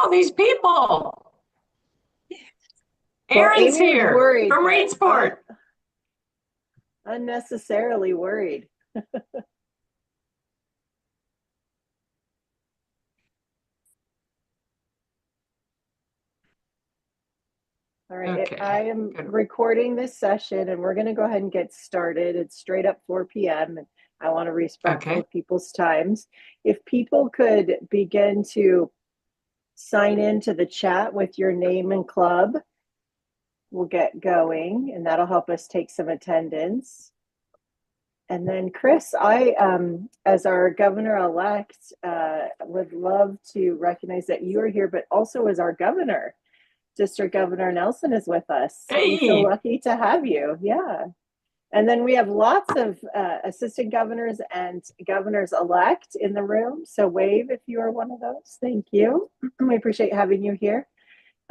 all these people? Well, Aaron's Amy was here worried, from but Rainsport. unnecessarily worried. All right, I Okay, am good. recording this session and we're going to go ahead and get started. It's straight up 4 p.m. and I want to be respectful Okay. of people's times. If people could begin to sign into the chat with your name and club, we'll get going and that'll help us take some attendance. And then, Chris, as our governor-elect, would love to recognize that you are here, but also as our governor. District Governor Nelson is with us. We feel Hey, lucky to have you. Yeah. And then we have lots of assistant governors and governors-elect in the room. So wave if you are one of those. Thank you. We appreciate having you here.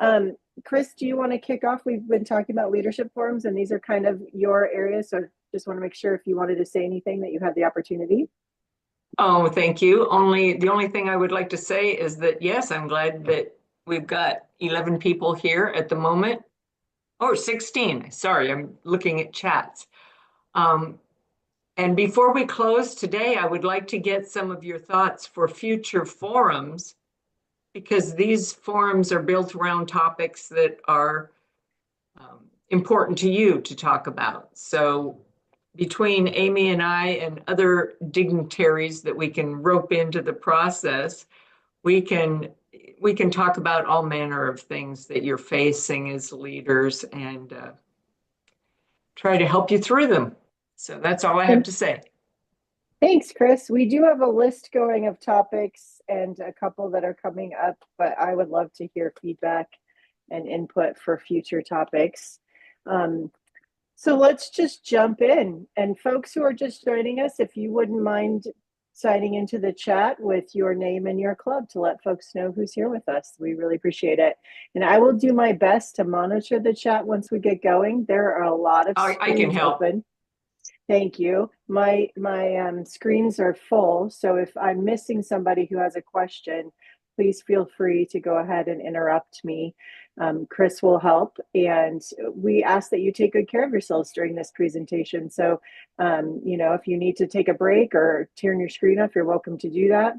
Um, Chris, do you want to kick off? We've been talking about leadership forums, and these are kind of your areas. So just want to make sure if you wanted to say anything that you had the opportunity. oh, thank you. The only thing I would like to say is that yes, I'm glad that we've got 11 people here at the moment. Oh, 16. Sorry, I'm looking at chats. Um, and before we close today, I would like to get some of your thoughts for future forums, because these forums are built around topics that are important to you to talk about. So between Amy and I and other dignitaries that we can rope into the process, we can we can talk about all manner of things that you're facing as leaders and try to help you through them. So that's all I have And to say. thanks, Chris. We do have a list going of topics and a couple that are coming up, but I would love to hear feedback and input for future topics. Um, so let's just jump in. And folks who are just joining us, if you wouldn't mind signing into the chat with your name and your club to let folks know who's here with us. We really appreciate it. And I will do my best to monitor the chat once we get going. There are a lot of I can screens help. open. Thank you. My screens are full, so if I'm missing somebody who has a question, please feel free to go ahead and interrupt me. Chris will help, and we ask that you take good care of yourselves during this presentation. So, if you need to take a break or turn your screen off, you're welcome to do that.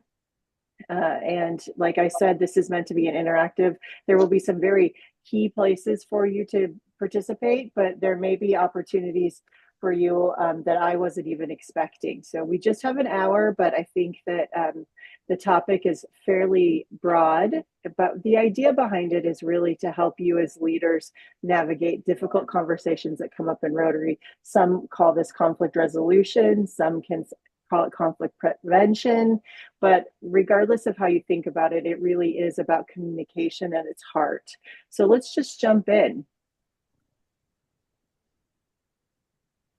And like I said, this is meant to be an interactive. There will be some very key places for you to participate, but there may be opportunities for you that I wasn't even expecting. So we just have an hour, but I think that the topic is fairly broad. But the idea behind it is really to help you as leaders navigate difficult conversations that come up in Rotary. Some call this conflict resolution, some can call it conflict prevention. But regardless of how you think about it, it really is about communication at its heart. So let's just jump in.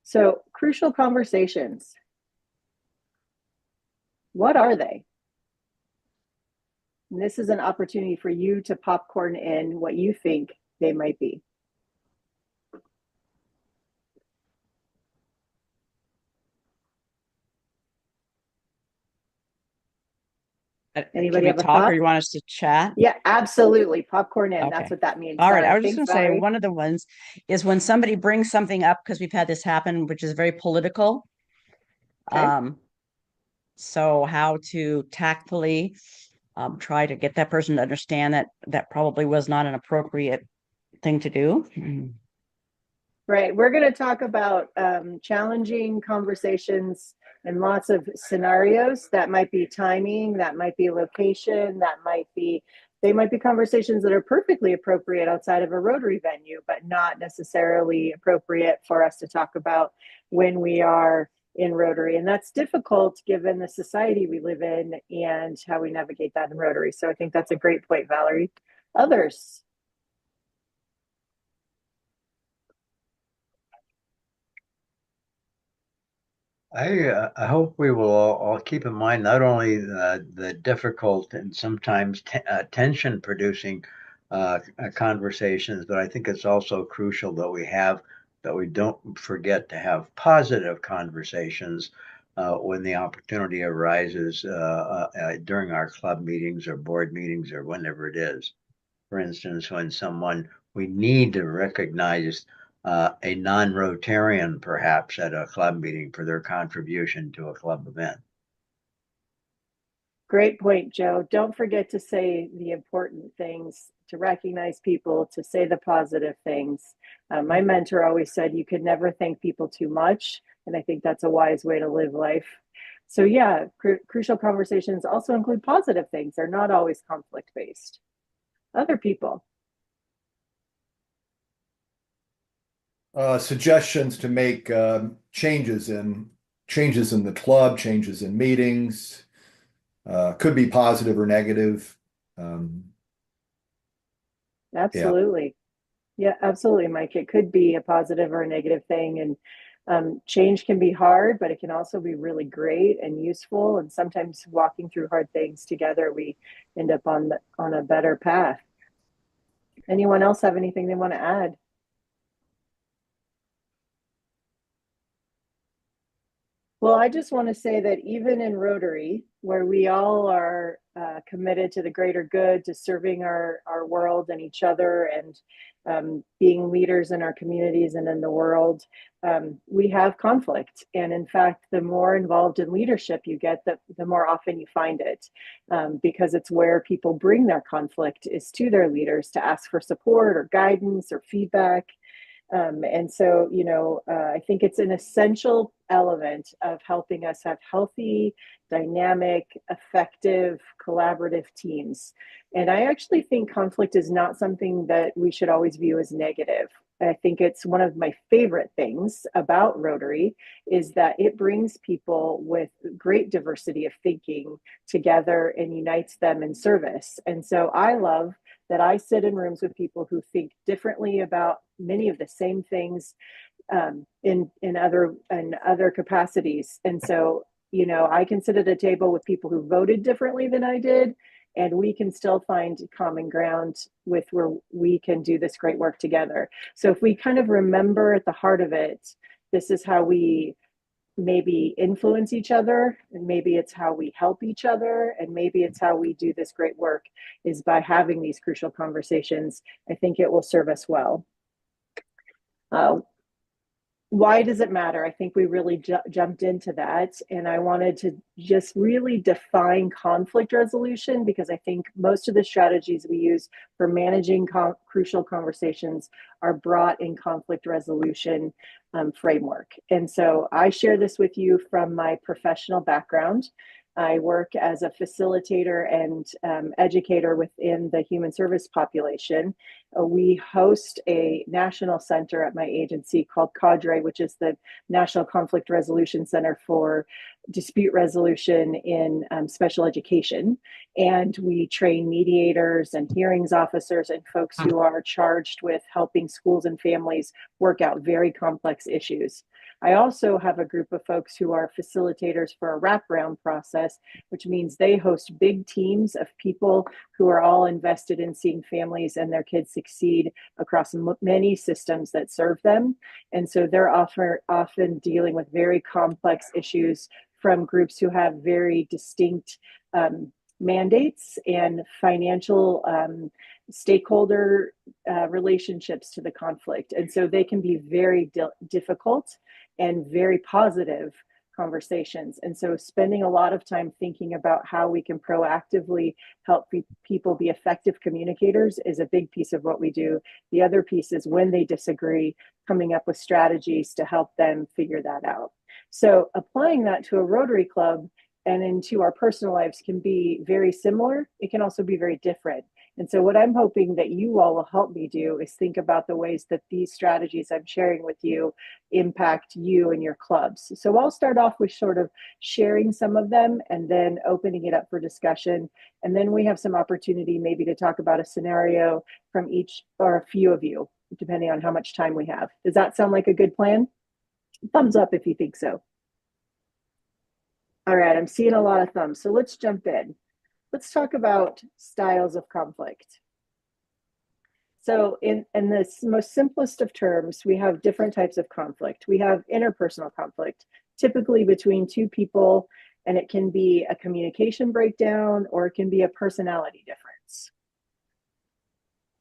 So, crucial conversations. What are they? And this is an opportunity for you to popcorn in what you think they might be. Can Anybody we have a talk or thought? you want us to chat? Yeah, absolutely. Popcorn in. That's Okay. what that means. All right. I was just Thanks, going to say Valerie. one of the ones is when somebody brings something up, because we've had this happen, which is very political. Okay. So how to tactfully try to get that person to understand that that probably was not an appropriate thing to do. Right. We're going to talk about challenging conversations and lots of scenarios. That might be timing, that might be location, they might be conversations that are perfectly appropriate outside of a Rotary venue, but not necessarily appropriate for us to talk about when we are in Rotary. And that's difficult given the society we live in and how we navigate that in Rotary. So I think that's a great point, Valerie. Others? I hope we will all keep in mind not only the difficult and sometimes tension producing conversations, but I think it's also crucial that we don't forget to have positive conversations when the opportunity arises during our club meetings or board meetings or whenever it is. For instance, when we need to recognize a non-Rotarian perhaps at a club meeting for their contribution to a club event. Great point, Joe. Don't forget to say the important things, to recognize people, to say the positive things. My mentor always said you could never thank people too much. And I think that's a wise way to live life. So yeah, crucial conversations also include positive things. They're not always conflict based. Other people. Suggestions to make changes in the club, changes in meetings. Could be positive or negative. Absolutely. Yeah, absolutely, Mike. It could be a positive or a negative thing. And change can be hard, but it can also be really great and useful. And sometimes walking through hard things together, we end up on a better path. Anyone else have anything they want to add? Well, I just want to say that even in Rotary, where we all are committed to the greater good, to serving our world and each other, and being leaders in our communities and in the world, we have conflict. And in fact, the more involved in leadership you get, the more often you find it, because it's where people bring their conflict is to their leaders to ask for support or guidance or feedback. And so, I think it's an essential element of helping us have healthy, dynamic, effective, collaborative teams. And I actually think conflict is not something that we should always view as negative. I think it's one of my favorite things about Rotary is that it brings people with great diversity of thinking together and unites them in service. And so I love that I sit in rooms with people who think differently about many of the same things in other capacities. And so, I can sit at a table with people who voted differently than I did, and we can still find common ground with where we can do this great work together. So if we kind of remember at the heart of it, this is how we maybe influence each other, and maybe it's how we help each other, and maybe it's how we do this great work is by having these crucial conversations. I think it will serve us well. Why does it matter? I think we really jumped into that, and I wanted to just really define conflict resolution, because I think most of the strategies we use for managing crucial conversations are brought in conflict resolution framework. And so I share this with you from my professional background. I work as a facilitator and educator within the human service population. We host a national center at my agency called CADRE, which is the National Conflict Resolution Center for Dispute Resolution in Special Education. And we train mediators and hearings officers and folks who are charged with helping schools and families work out very complex issues. I also have a group of folks who are facilitators for a wraparound process, which means they host big teams of people who are all invested in seeing families and their kids succeed across many systems that serve them. And so they're often dealing with very complex issues from groups who have very distinct mandates and financial stakeholder relationships to the conflict. And so they can be very difficult and very positive conversations. And so spending a lot of time thinking about how we can proactively help people be effective communicators is a big piece of what we do. The other piece is when they disagree, coming up with strategies to help them figure that out. So applying that to a Rotary Club and into our personal lives can be very similar. It can also be very different. And so what I'm hoping that you all will help me do is think about the ways that these strategies I'm sharing with you impact you and your clubs. So I'll start off with sort of sharing some of them and then opening it up for discussion. And then we have some opportunity maybe to talk about a scenario from each or a few of you, depending on how much time we have. Does that sound like a good plan? Thumbs up if you think so. All right, I'm seeing a lot of thumbs. So let's jump in. Let's talk about styles of conflict. So in the most simplest of terms, we have different types of conflict. We have interpersonal conflict. typically between two people, and it can be a communication breakdown or it can be a personality difference.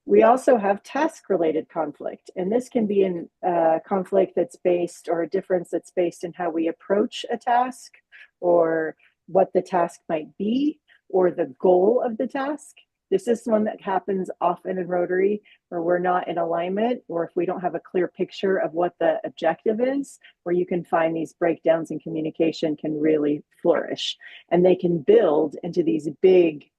We also have task-related conflict, and this can be a conflict that's based, or a difference that's based in how we approach a task, or what the task might be, or the goal of the task. This is one that happens often in Rotary, where we're not in alignment, or if we don't have a clear picture of what the objective is, where you can find these breakdowns in communication can really flourish. And they can build into these big,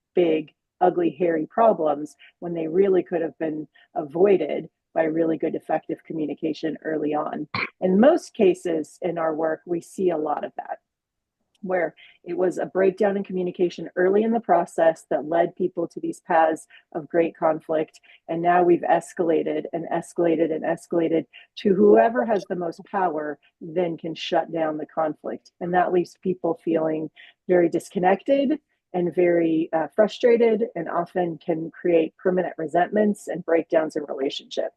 ugly, hairy problems when they really could have been avoided by really good, effective communication early on. In most cases in our work, we see a lot of that, where it was a breakdown in communication early in the process that led people to these paths of great conflict. And now we've escalated and escalated and escalated to whoever has the most power then can shut down the conflict. And that leaves people feeling very disconnected and very frustrated, and often can create permanent resentments and breakdowns in relationship.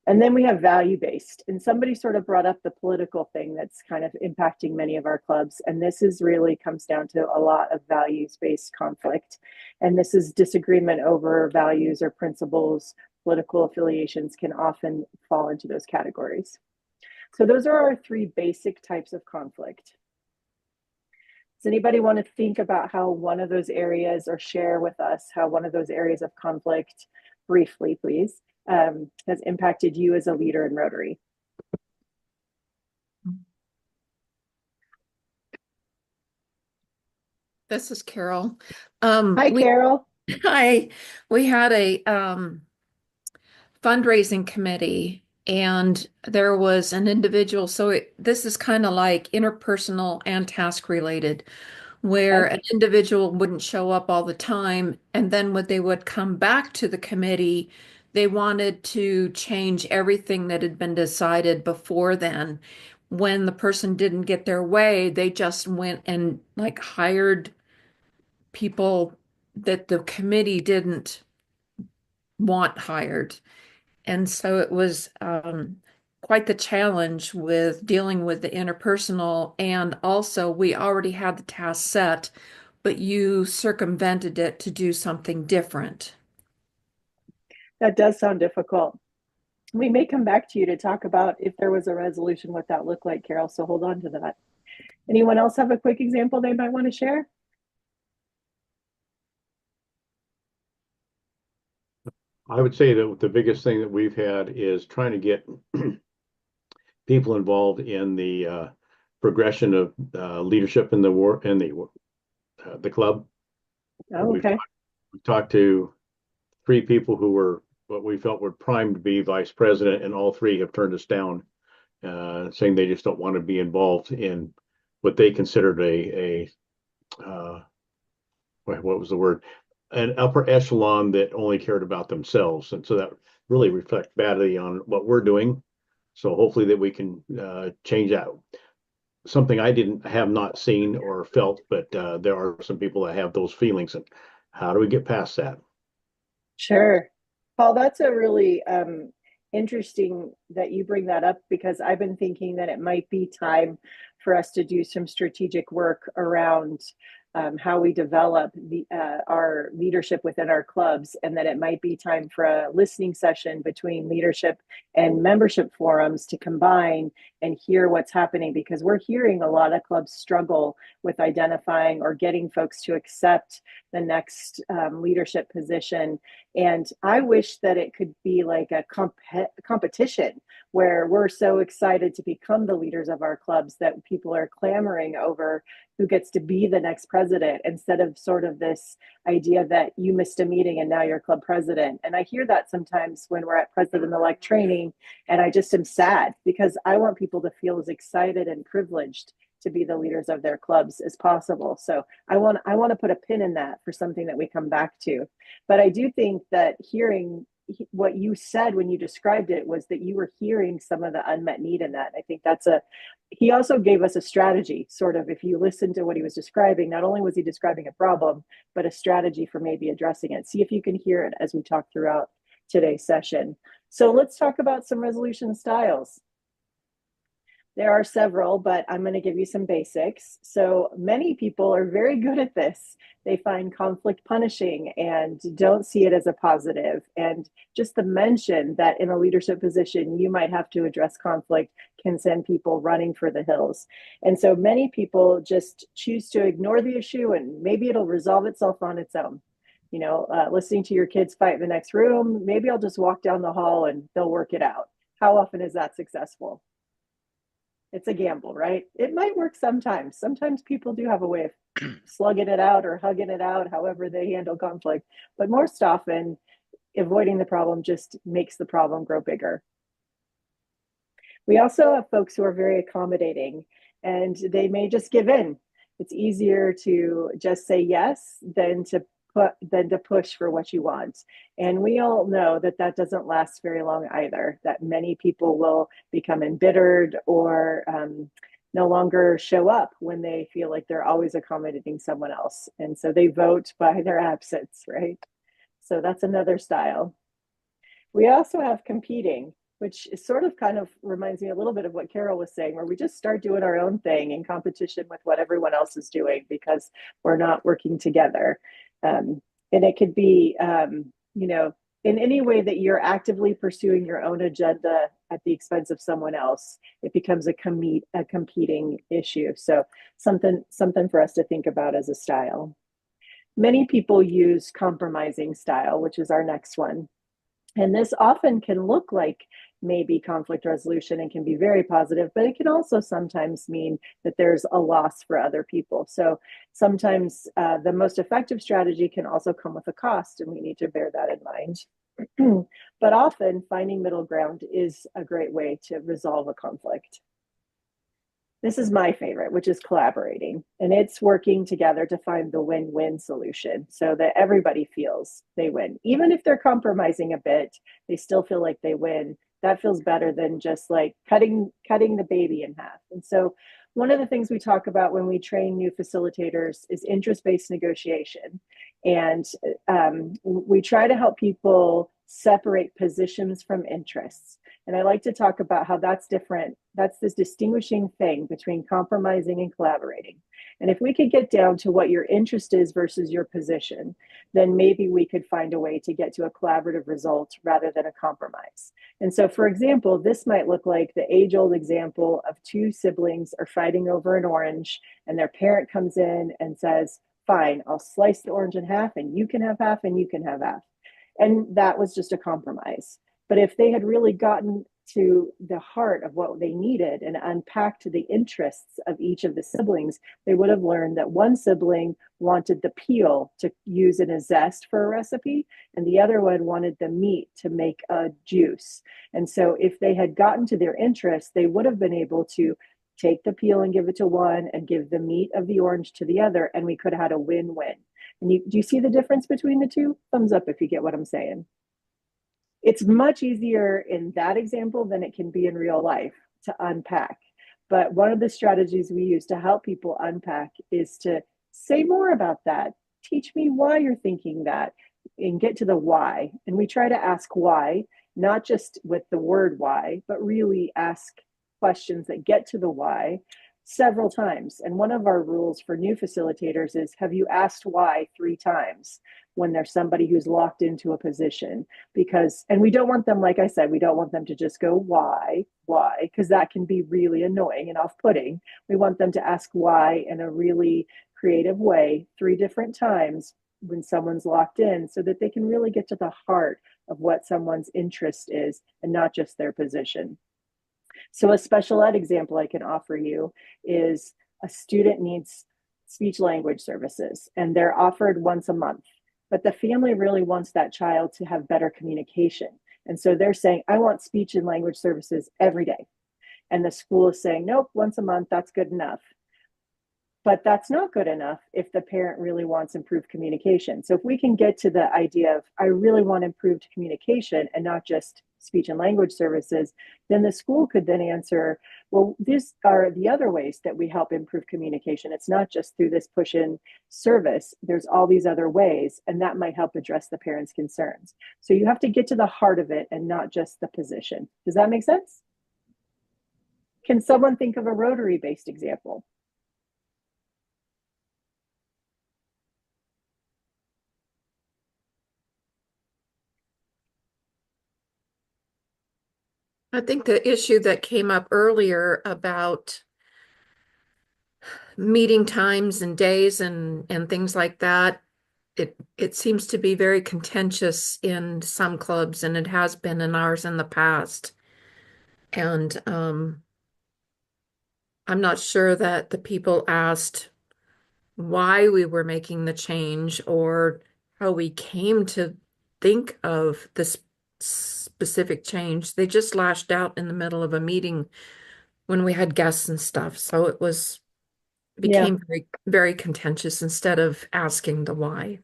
And then we have value-based, and somebody sort of brought up the political thing that's kind of impacting many of our clubs. And this is really comes down to a lot of values-based conflict. And this is disagreement over values or principles. Political affiliations can often fall into those categories. So those are our three basic types of conflict. Does anybody want to think about how one of those areas, or share with us how one of those areas of conflict, briefly, please, has impacted you as a leader in Rotary? This is Carol. Hi, Carol. Hi. We had a fundraising committee, and there was an individual. So this is kind of like interpersonal and task related, where an individual wouldn't show up all the time. And then when they would come back to the committee, they wanted to change everything that had been decided before then. When the person didn't get their way, they just went and like hired people that the committee didn't want hired. And so it was quite the challenge with dealing with the interpersonal. And also, we already had the task set, but you circumvented it to do something different. That does sound difficult. We may come back to you to talk about if there was a resolution, what that looked like, Carol. So hold on to that. Anyone else have a quick example they might want to share? I would say that the biggest thing that we've had is trying to get people involved in the progression of leadership in the club. Oh, okay. We've talked to 3 people who were what we felt were primed to be vice president, and all 3 have turned us down, saying they just don't want to be involved in what they considered what was the word? An upper echelon that only cared about themselves. And so that really reflects badly on what we're doing. So hopefully that we can change that. Something I have not seen or felt, but there are some people that have those feelings. And how do we get past that? Sure. Paul, that's a really interesting that you bring that up, because I've been thinking that it might be time for us to do some strategic work around how we develop our leadership within our clubs, and that it might be time for a listening session between leadership and membership forums to combine and hear what's happening, because we're hearing a lot of clubs struggle with identifying or getting folks to accept the next leadership position. And I wish that it could be like a competition where we're so excited to become the leaders of our clubs that people are clamoring over who gets to be the next president, instead of sort of this idea that you missed a meeting and now you're club president. And I hear that sometimes when we're at president-elect training, and I just am sad, because I want people to feel as excited and privileged to be the leaders of their clubs as possible. So I want to put a pin in that for something that we come back to. But I do think that hearing what you said when you described it was that you were hearing some of the unmet need in that. I think he also gave us a strategy, sort of, if you listen to what he was describing, not only was he describing a problem, but a strategy for maybe addressing it. See if you can hear it as we talk throughout today's session. So let's talk about some resolution styles. There are several, but I'm going to give you some basics. So many people are very good at this. They find conflict punishing and don't see it as a positive. And just the mention that in a leadership position, you might have to address conflict can send people running for the hills. And so many people just choose to ignore the issue and maybe it'll resolve itself on its own. You know, listening to your kids fight in the next room, maybe I'll just walk down the hall and they'll work it out. How often is that successful? It's a gamble, right? It might work sometimes. Sometimes people do have a way of slugging it out or hugging it out, however they handle conflict. But most often, avoiding the problem just makes the problem grow bigger. We also have folks who are very accommodating and they may just give in. It's easier to just say yes than to push for what you want. And we all know that that doesn't last very long either, that many people will become embittered or no longer show up when they feel like they're always accommodating someone else. And so they vote by their absence, right? So that's another style. We also have competing, which is sort of kind of reminds me a little bit of what Carol was saying, where we just start doing our own thing in competition with what everyone else is doing because we're not working together. And it could be, you know, in any way that you're actively pursuing your own agenda at the expense of someone else, it becomes a competing issue. So something for us to think about as a style. Many people use compromising style, which is our next one. And this often can look like maybe conflict resolution and can be very positive, but it can also sometimes mean that there's a loss for other people. So sometimes the most effective strategy can also come with a cost, and we need to bear that in mind. But often finding middle ground is a great way to resolve a conflict. This is my favorite, which is collaborating, and it's working together to find the win-win solution so that everybody feels they win. Even if they're compromising a bit, they still feel like they win. That feels better than just like cutting the baby in half. And so one of the things we talk about when we train new facilitators is interest-based negotiation. And we try to help people separate positions from interests. And I like to talk about how that's different. That's this distinguishing thing between compromising and collaborating. And if we could get down to what your interest is versus your position, then maybe we could find a way to get to a collaborative result rather than a compromise. And so, for example, this might look like the age-old example of two siblings are fighting over an orange, and their parent comes in and says, fine, I'll slice the orange in half, and you can have half, and you can have half. And that was just a compromise. But if they had really gotten to the heart of what they needed and unpacked the interests of each of the siblings, they would have learned that one sibling wanted the peel to use in a zest for a recipe, and the other one wanted the meat to make a juice. And so if they had gotten to their interests, they would have been able to take the peel and give it to one and give the meat of the orange to the other, and we could have had a win-win. And do you see the difference between the two? Thumbs up if you get what I'm saying. It's much easier in that example than it can be in real life to unpack. But one of the strategies we use to help people unpack is to say more about that. Teach me why you're thinking that, and get to the why. And we try to ask why, not just with the word why, but really ask questions that get to the why several times. And one of our rules for new facilitators is, have you asked why 3 times when there's somebody who's locked into a position? Because, and we don't want them, like I said, we don't want them to just go, why, because that can be really annoying and off-putting. We want them to ask why in a really creative way 3 different times when someone's locked in, so that they can really get to the heart of what someone's interest is and not just their position. So a special ed example I can offer you is a student needs speech language services, and they're offered once a month, but the family really wants that child to have better communication. And so they're saying, I want speech and language services every day. And the school is saying, nope, once a month, that's good enough. But that's not good enough if the parent really wants improved communication. So if we can get to the idea of, I really want improved communication and not just speech and language services, then the school could then answer, well, these are the other ways that we help improve communication. It's not just through this push-in service. There's all these other ways, and that might help address the parents' concerns. So you have to get to the heart of it and not just the position. Does that make sense? Can someone think of a Rotary-based example? I think the issue that came up earlier about meeting times and days and things like that, it seems to be very contentious in some clubs, and it has been in ours in the past. And I'm not sure that the people asked why we were making the change or how we came to think of this specific change. They just lashed out in the middle of a meeting when we had guests and stuff. So it became very, very contentious instead of asking the why.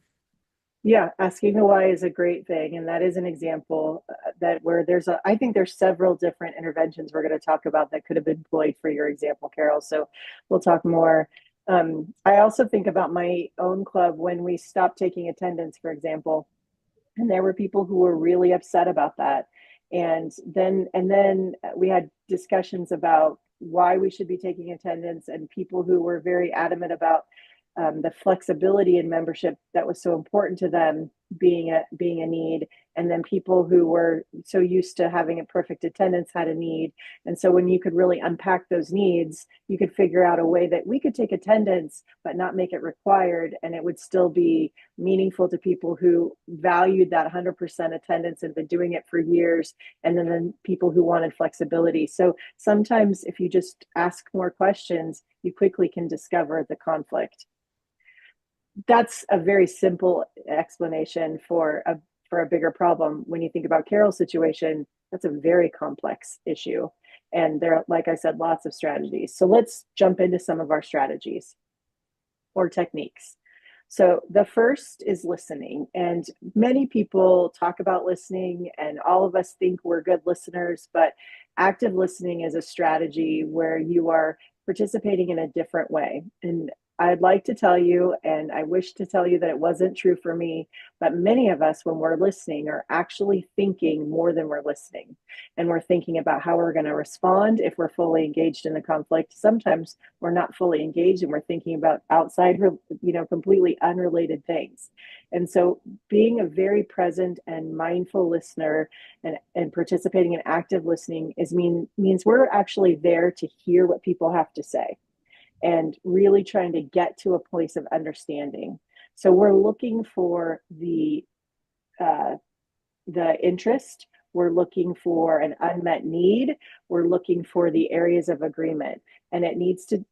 Yeah, asking the why is a great thing. And that is an example that where I think there's several different interventions we're going to talk about that could have been employed for your example, Carol. So we'll talk more. I also think about my own club when we stopped taking attendance, for example, and there were people who were really upset about that. And then we had discussions about why we should be taking attendance, and people who were very adamant about the flexibility in membership that was so important to them being a need, and then people who were so used to having a perfect attendance had a need. And so when you could really unpack those needs, you could figure out a way that we could take attendance but not make it required, and it would still be meaningful to people who valued that 100% attendance and been doing it for years, and then people who wanted flexibility. So sometimes if you just ask more questions, you quickly can discover the conflict. That's a very simple explanation for a bigger problem. When you think about Carol's situation, that's a very complex issue. And there are, like I said, lots of strategies. So let's jump into some of our strategies or techniques. So the first is listening. And many people talk about listening, and all of us think we're good listeners, but active listening is a strategy where you are participating in a different way. And I'd like to tell you, and I wish to tell you that it wasn't true for me, but many of us, when we're listening, are actually thinking more than we're listening. And we're thinking about how we're going to respond if we're fully engaged in the conflict. Sometimes we're not fully engaged and we're thinking about outside, completely unrelated things. And so being a very present and mindful listener and participating in active listening means we're actually there to hear what people have to say, and really trying to get to a place of understanding. So we're looking for the interest, we're looking for an unmet need, we're looking for the areas of agreement, and it needs to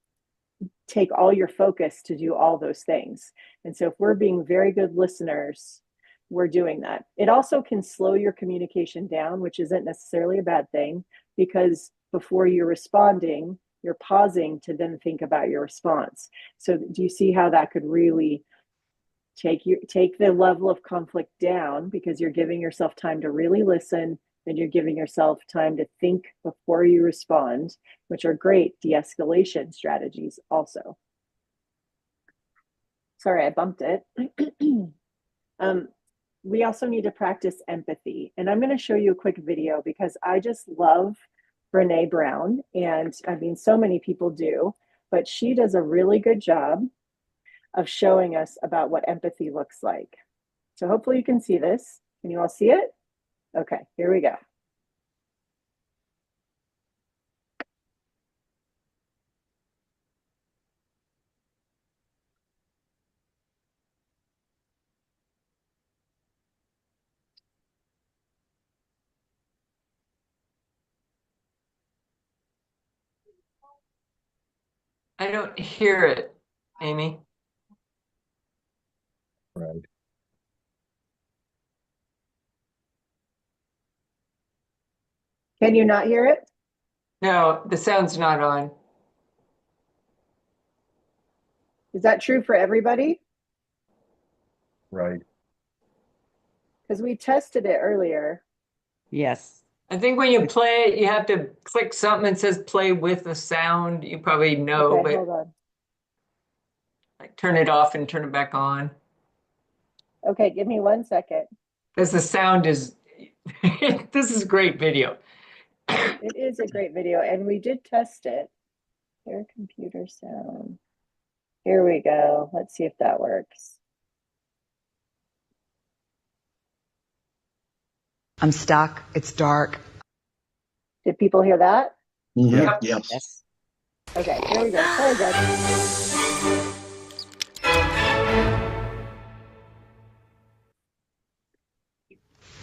take all your focus to do all those things. And so if we're being very good listeners, we're doing that. It also can slow your communication down, which isn't necessarily a bad thing, because before you're responding, you're pausing to then think about your response. So do you see how that could really take the level of conflict down, because you're giving yourself time to really listen, and you're giving yourself time to think before you respond, which are great de-escalation strategies also. Sorry, I bumped it. We also need to practice empathy. And I'm going to show you a quick video because I just love Brene Brown. And I mean, so many people do, but she does a really good job of showing us about what empathy looks like. So hopefully you can see this. Can you all see it? Okay, here we go. I don't hear it, Amy. Right. Can you not hear it? No, the sound's not on. Is that true for everybody? Right. Because we tested it earlier. Yes. I think when you play it, you have to click something that says play with the sound. You probably know, Okay, but hold on. like turn it off and turn it back on. Okay, give me 1 second. Because the sound is, this is a great video. It is a great video, and we did test it. Share computer sound. Here we go. Let's see if that works. I'm stuck. It's dark. Did people hear that? Yeah. Yes. Yes. Okay, here we go. Sorry, guys.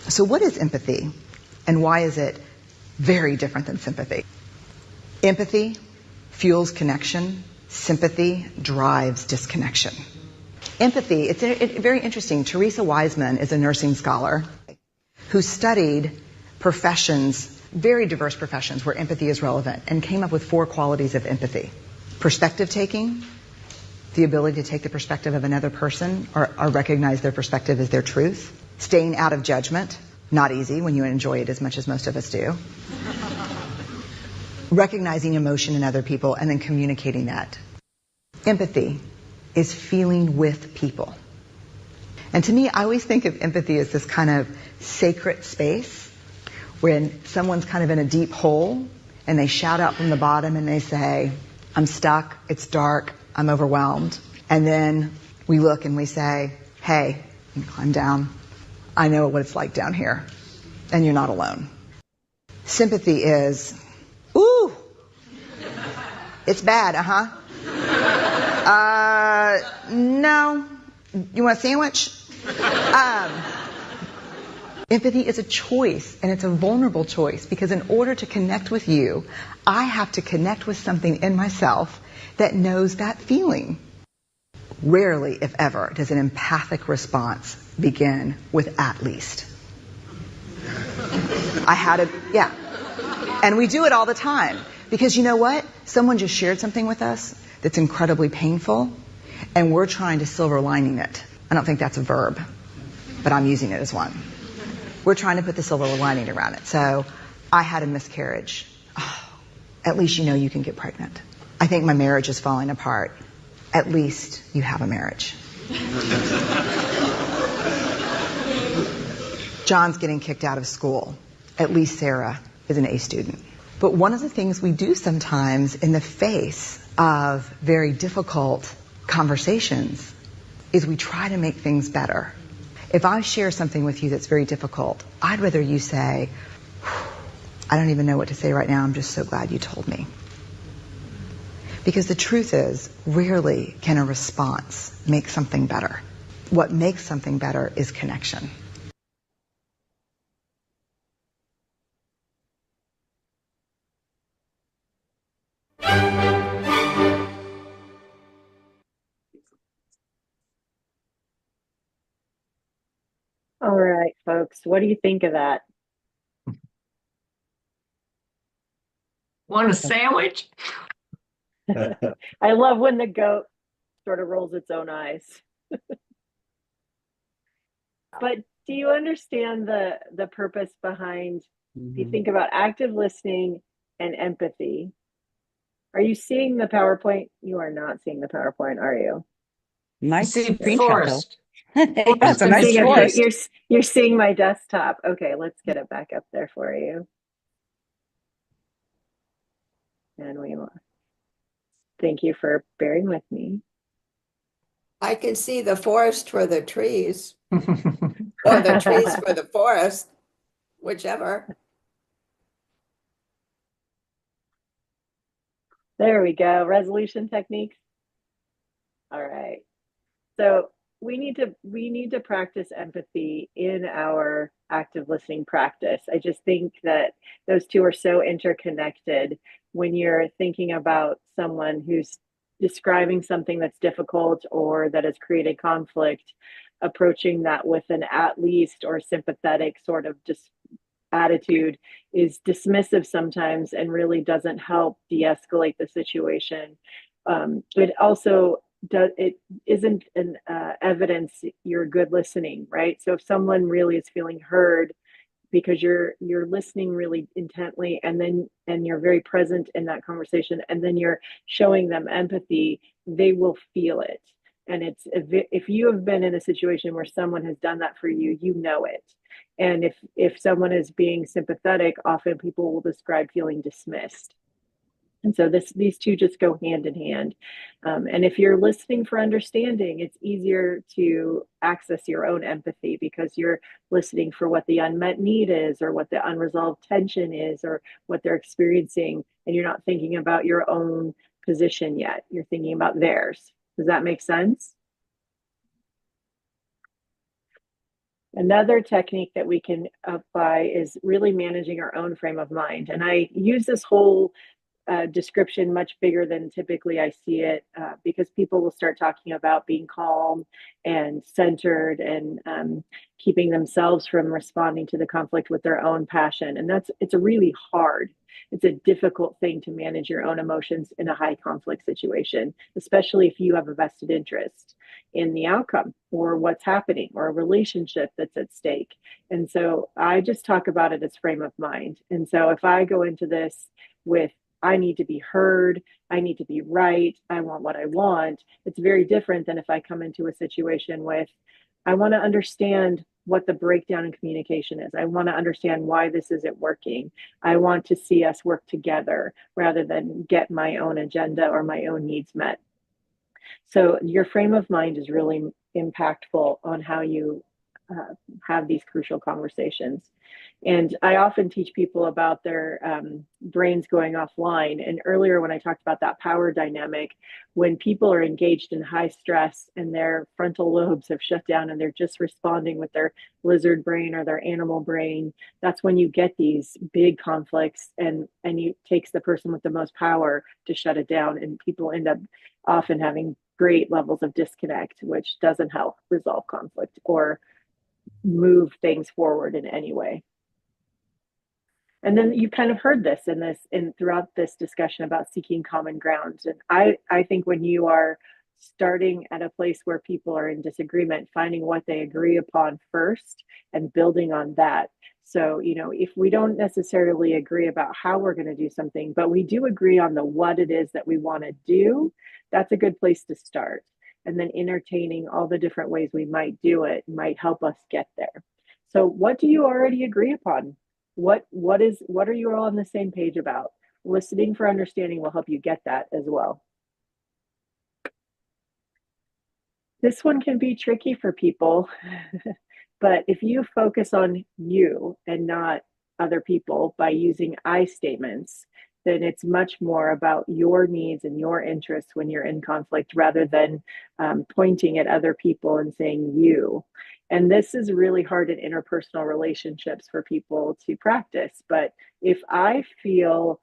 So what is empathy and why is it very different than sympathy? Empathy fuels connection. Sympathy drives disconnection. Empathy, it's very interesting. Teresa Wiseman is a nursing scholar who studied professions, very diverse professions where empathy is relevant, and came up with 4 qualities of empathy. Perspective taking, the ability to take the perspective of another person or recognize their perspective as their truth. Staying out of judgment, not easy when you enjoy it as much as most of us do. Recognizing emotion in other people and then communicating that. Empathy is feeling with people. And to me, I always think of empathy as this kind of sacred space when someone's kind of in a deep hole and they shout out from the bottom and they say, I'm stuck, it's dark, I'm overwhelmed. And then we look and we say, hey, you can climb down. I know what it's like down here. And you're not alone. Sympathy is, ooh, it's bad, no. You want a sandwich? Empathy is a choice, and it's a vulnerable choice, because in order to connect with you, I have to connect with something in myself that knows that feeling. Rarely, if ever, does an empathic response begin with "at least." Yeah. And we do it all the time. Because you know what? Someone just shared something with us that's incredibly painful, and we're trying to silver lining it. I don't think that's a verb, but I'm using it as one. We're trying to put the silver lining around it. So, I had a miscarriage. Oh, at least you know you can get pregnant. I think my marriage is falling apart. At least you have a marriage. John's getting kicked out of school. At least Sarah is an A student. But one of the things we do sometimes in the face of very difficult conversations is we try to make things better. If I share something with you that's very difficult, I'd rather you say, I don't even know what to say right now, I'm just so glad you told me. Because the truth is, rarely can a response make something better. What makes something better is connection. All right, folks, what do you think of that? Want a sandwich? I love when the goat sort of rolls its own eyes. But do you understand the purpose behind, if you think about active listening and empathy? Are you seeing the PowerPoint? You are not seeing the PowerPoint, are you? Nice See, screenshot, Forrest. though. That's a I'm nice seeing forest. you're seeing my desktop. Okay, let's get it back up there for you. And we will. Thank you for bearing with me. I can see the forest for the trees, or the trees for the forest, whichever. There we go. Resolution techniques. All right. So we need to practice empathy in our active listening practice. I just think that those two are so interconnected. When you're thinking about someone who's describing something that's difficult or that has created conflict, approaching that with an at least or sympathetic sort of just attitude is dismissive sometimes and really doesn't help de-escalate the situation. It also it isn't an evidence you're good listening, right? So if someone really is feeling heard because you're listening really intently and you're very present in that conversation and then you're showing them empathy, they will feel it. And if you have been in a situation where someone has done that for you, you know it. And if someone is being sympathetic, often people will describe feeling dismissed. And so these two just go hand in hand. And if you're listening for understanding, it's easier to access your own empathy because you're listening for what the unmet need is, or what the unresolved tension is, or what they're experiencing. And you're not thinking about your own position yet. You're thinking about theirs. Does that make sense? Another technique that we can apply is really managing our own frame of mind. And I use this whole description much bigger than typically I see it, because people will start talking about being calm and centered and keeping themselves from responding to the conflict with their own passion. And it's a really hard, it's a difficult thing to manage your own emotions in a high conflict situation, especially if you have a vested interest in the outcome or what's happening or a relationship that's at stake. And so I just talk about it as frame of mind. And so if I go into this with, I need to be heard, I need to be right, I want what I want, it's very different than if I come into a situation with, I want to understand what the breakdown in communication is. I want to understand why this isn't working. I want to see us work together rather than get my own agenda or my own needs met. So your frame of mind is really impactful on how you have these crucial conversations. And I often teach people about their brains going offline. And earlier, when I talked about that power dynamic, when people are engaged in high stress and their frontal lobes have shut down and they're just responding with their lizard brain or their animal brain, that's when you get these big conflicts, and it takes the person with the most power to shut it down. And people end up often having great levels of disconnect, which doesn't help resolve conflict or move things forward in any way. And then you kind of heard this throughout this discussion about seeking common ground. And I think when you are starting at a place where people are in disagreement, finding what they agree upon first and building on that. So, if we don't necessarily agree about how we're going to do something, but we do agree on the what it is that we want to do, that's a good place to start. And then entertaining all the different ways we might do it might help us get there. So what do you already agree upon? What are you all on the same page about? Listening for understanding will help you get that as well. This one can be tricky for people, but if you focus on you and not other people by using I statements, then it's much more about your needs and your interests when you're in conflict rather than pointing at other people and saying you. And this is really hard in interpersonal relationships for people to practice. But if I feel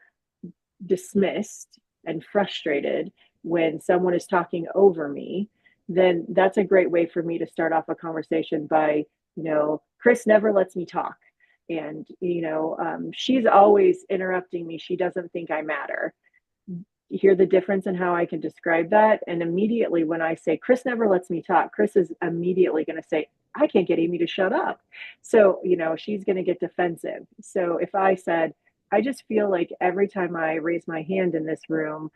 dismissed and frustrated when someone is talking over me, then that's a great way for me to start off a conversation by, Chris never lets me talk. And, she's always interrupting me. She doesn't think I matter. You hear the difference in how I can describe that? And immediately when I say, Chris never lets me talk, Chris is immediately going to say, I can't get Amy to shut up. So, she's going to get defensive. So if I said, I just feel like every time I raise my hand in this room,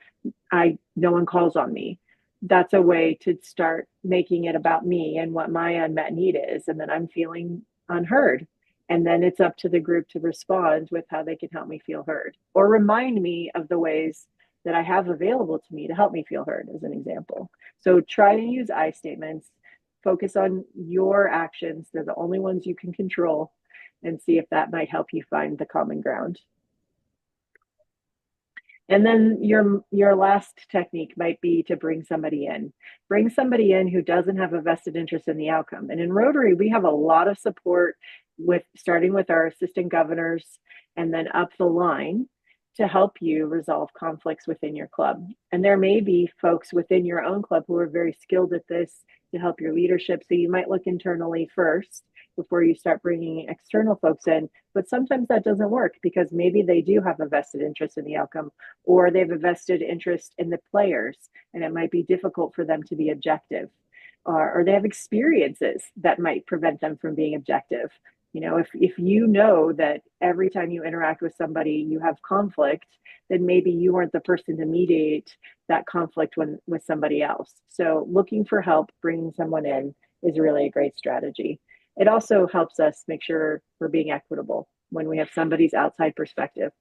no one calls on me. That's a way to start making it about me and what my unmet need is. And then I'm feeling unheard. And then it's up to the group to respond with how they can help me feel heard or remind me of the ways that I have available to me to help me feel heard, as an example. So try to use I statements, focus on your actions. They're the only ones you can control, and see if that might help you find the common ground. And then your last technique might be to bring somebody in. Bring somebody in who doesn't have a vested interest in the outcome. And in Rotary, we have a lot of support starting with our assistant governors and then up the line to help you resolve conflicts within your club. And there may be folks within your own club who are very skilled at this to help your leadership. So you might look internally first before you start bringing external folks in. But sometimes that doesn't work because maybe they do have a vested interest in the outcome, or they have a vested interest in the players, and it might be difficult for them to be objective, or they have experiences that might prevent them from being objective. You know, if you know that every time you interact with somebody you have conflict, then maybe you weren't the person to mediate that conflict with somebody else. So looking for help, bringing someone in is really a great strategy. It also helps us make sure we're being equitable when we have somebody's outside perspective.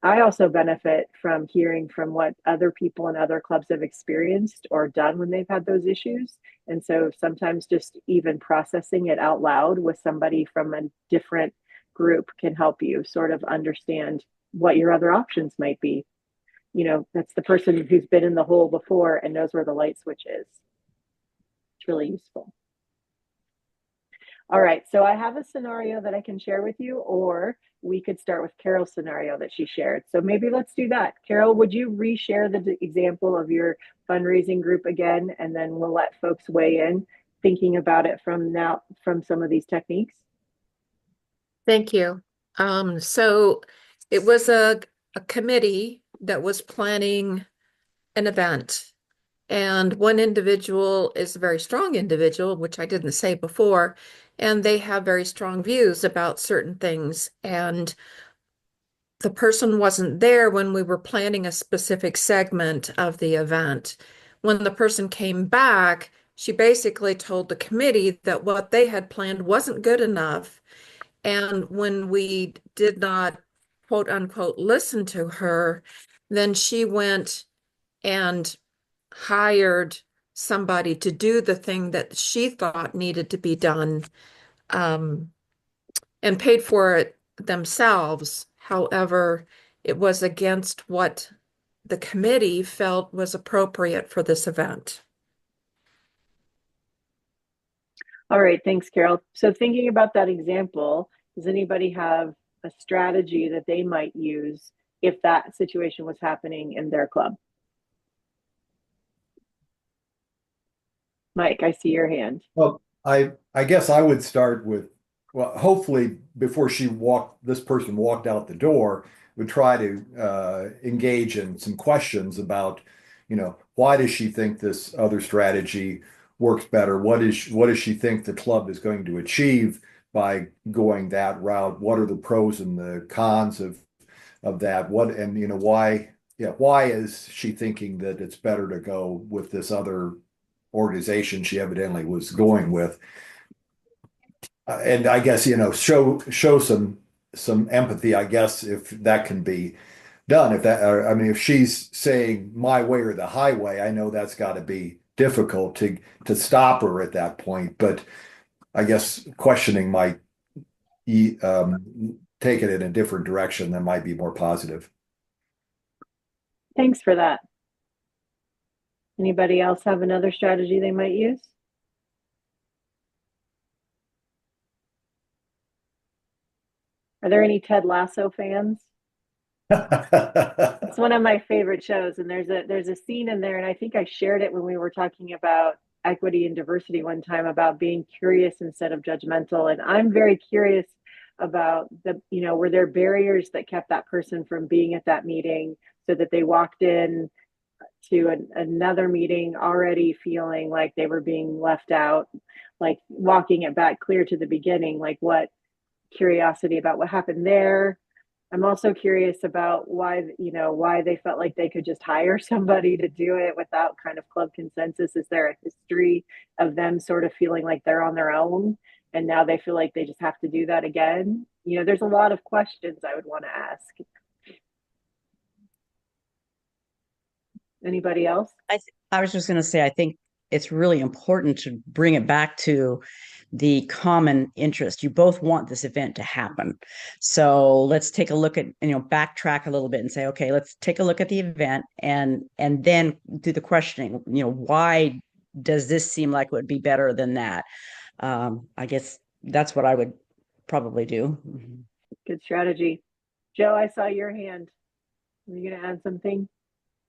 I also benefit from hearing from what other people in other clubs have experienced or done when they've had those issues. And so sometimes just even processing it out loud with somebody from a different group can help you sort of understand what your other options might be. You know, that's the person who's been in the hole before and knows where the light switch is. It's really useful. All right, so I have a scenario that I can share with you, or we could start with Carol's scenario that she shared. So maybe let's do that. Carol, would you reshare the example of your fundraising group again, and then we'll let folks weigh in thinking about it from some of these techniques? Thank you. So it was a committee that was planning an event. And one individual is a very strong individual, which I didn't say before, and they have very strong views about certain things. And the person wasn't there when we were planning a specific segment of the event. When the person came back, she basically told the committee that what they had planned wasn't good enough. And when we did not, quote unquote, listen to her, then she went and hired somebody to do the thing that she thought needed to be done, and paid for it themselves. However, it was against what the committee felt was appropriate for this event. All right, thanks, Carol. So thinking about that example, does anybody have a strategy that they might use if that situation was happening in their club? Mike, I see your hand. Well, I guess I would start with, well, hopefully before this person walked out the door, would try to engage in some questions about, why does she think this other strategy works better? What does she think the club is going to achieve by going that route? What are the pros and the cons of that? Why is she thinking that it's better to go with this other organization she evidently was going with? And I guess, show some empathy, I guess, if that can be done. If she's saying my way or the highway, I know that's got to be difficult to stop her at that point. But I guess questioning might take it in a different direction that might be more positive. Thanks for that. Anybody else have another strategy they might use? Are there any Ted Lasso fans? It's one of my favorite shows, and there's a scene in there, and I think I shared it when we were talking about equity and diversity one time, about being curious instead of judgmental. And I'm very curious about were there barriers that kept that person from being at that meeting, so that they walked in to another meeting already feeling like they were being left out, like walking it back clear to the beginning, like what curiosity about what happened there. I'm also curious about why they felt like they could just hire somebody to do it without kind of club consensus. Is there a history of them sort of feeling like they're on their own and now they feel like they just have to do that again? There's a lot of questions I would want to ask. Anybody else? I was just going to say, I think it's really important to bring it back to the common interest. You both want this event to happen. So let's take a look at, backtrack a little bit and say, okay, let's take a look at the event and then do the questioning, why does this seem like it would be better than that? I guess that's what I would probably do. Good strategy. Joe, I saw your hand. Are you going to add something?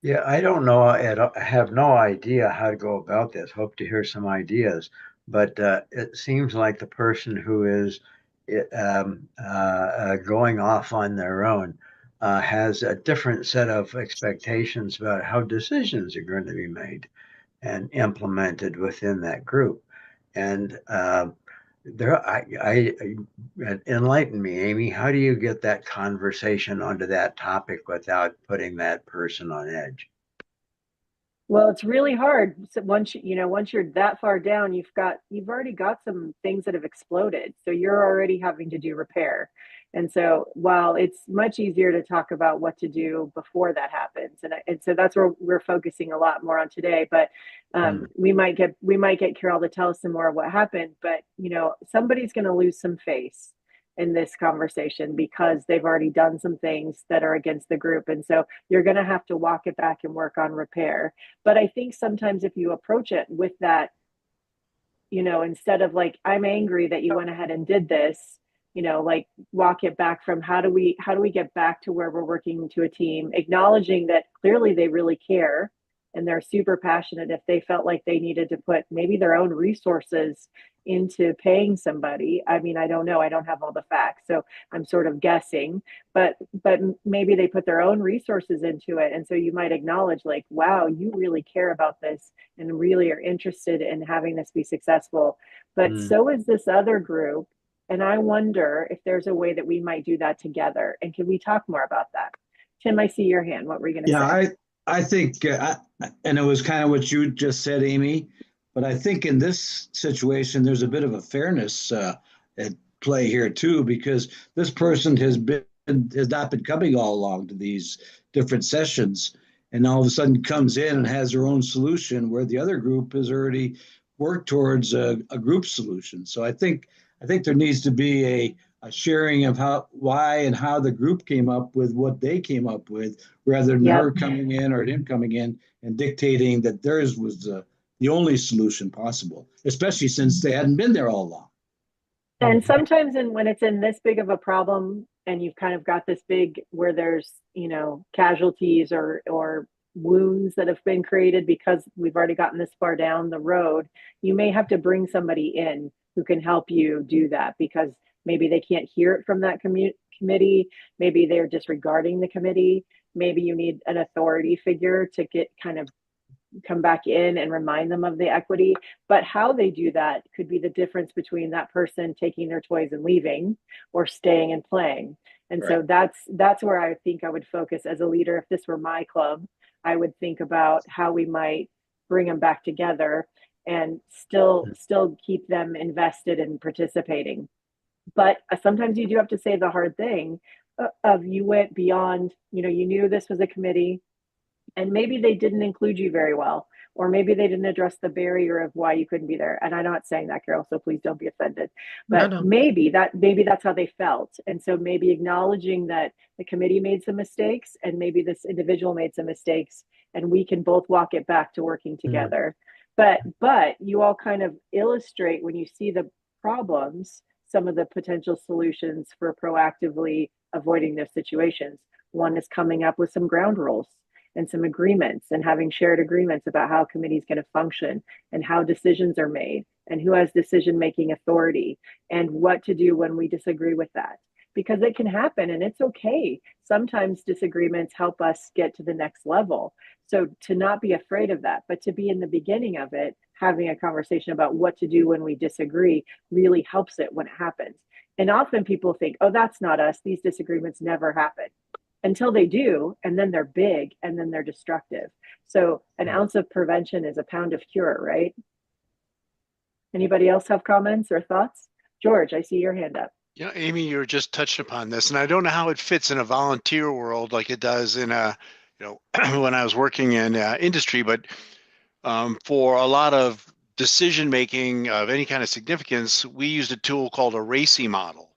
Yeah, I don't know. I have no idea how to go about this. Hope to hear some ideas. But it seems like the person who is going off on their own has a different set of expectations about how decisions are going to be made and implemented within that group. And enlighten me, Amy. How do you get that conversation onto that topic without putting that person on edge? Well, it's really hard. So once you're that far down, you've already got some things that have exploded. So you're already having to do repair. And so while it's much easier to talk about what to do before that happens, and so that's where we're focusing a lot more on today. But we might get Carol to tell us some more of what happened. But somebody's going to lose some face in this conversation because they've already done some things that are against the group. And so you're going to have to walk it back and work on repair. But I think sometimes if you approach it with that, instead of like, I'm angry that you went ahead and did this, like walk it back from how do we get back to where we're working to a team, acknowledging that clearly they really care and they're super passionate. If they felt like they needed to put maybe their own resources into paying somebody, I mean, I don't know, I don't have all the facts, so I'm sort of guessing, but maybe they put their own resources into it. And so you might acknowledge like, wow, you really care about this and really are interested in having this be successful, but so is this other group. And I wonder if there's a way that we might do that together. And can we talk more about that? Tim, I see your hand. What were you going to say? Yeah, I think, and it was kind of what you just said, Amy, but I think in this situation, there's a bit of a fairness at play here too, because this person has not been coming all along to these different sessions, and all of a sudden comes in and has their own solution where the other group has already worked towards a group solution. So I think there needs to be a sharing of why and how the group came up with what they came up with, rather than her coming in or him coming in and dictating that theirs was the only solution possible, especially since they hadn't been there all along. And sometimes when it's in this big of a problem and you've kind of got this big where there's, casualties or wounds that have been created because we've already gotten this far down the road, you may have to bring somebody in who can help you do that, because maybe they can't hear it from that committee. Maybe they're disregarding the committee. Maybe you need an authority figure to get kind of come back in and remind them of the equity. But how they do that could be the difference between that person taking their toys and leaving or staying and playing. And so that's where I think I would focus as a leader. If this were my club, I would think about how we might bring them back together and still keep them invested in participating. But sometimes you do have to say the hard thing of you went beyond, you knew this was a committee and maybe they didn't include you very well, or maybe they didn't address the barrier of why you couldn't be there. And I'm not saying that, Carol, so please don't be offended, but No. maybe that's how they felt. And so maybe acknowledging that the committee made some mistakes and maybe this individual made some mistakes and we can both walk it back to working together. But you all kind of illustrate when you see the problems, some of the potential solutions for proactively avoiding those situations. One is coming up with some ground rules and some agreements and having shared agreements about how committees going to function and how decisions are made and who has decision-making authority and what to do when we disagree with that. Because it can happen and it's okay. Sometimes disagreements help us get to the next level. So to not be afraid of that, but to be in the beginning of it, having a conversation about what to do when we disagree really helps it when it happens. And often people think, oh, that's not us. These disagreements never happen until they do. And then they're big and then they're destructive. So an ounce of prevention is a pound of cure, right? Anybody else have comments or thoughts? George, I see your hand up. Amy, you were just touched upon this, and I don't know how it fits in a volunteer world like it does in when I was working in industry, but for a lot of decision making of any kind of significance, we used a tool called a RACI model,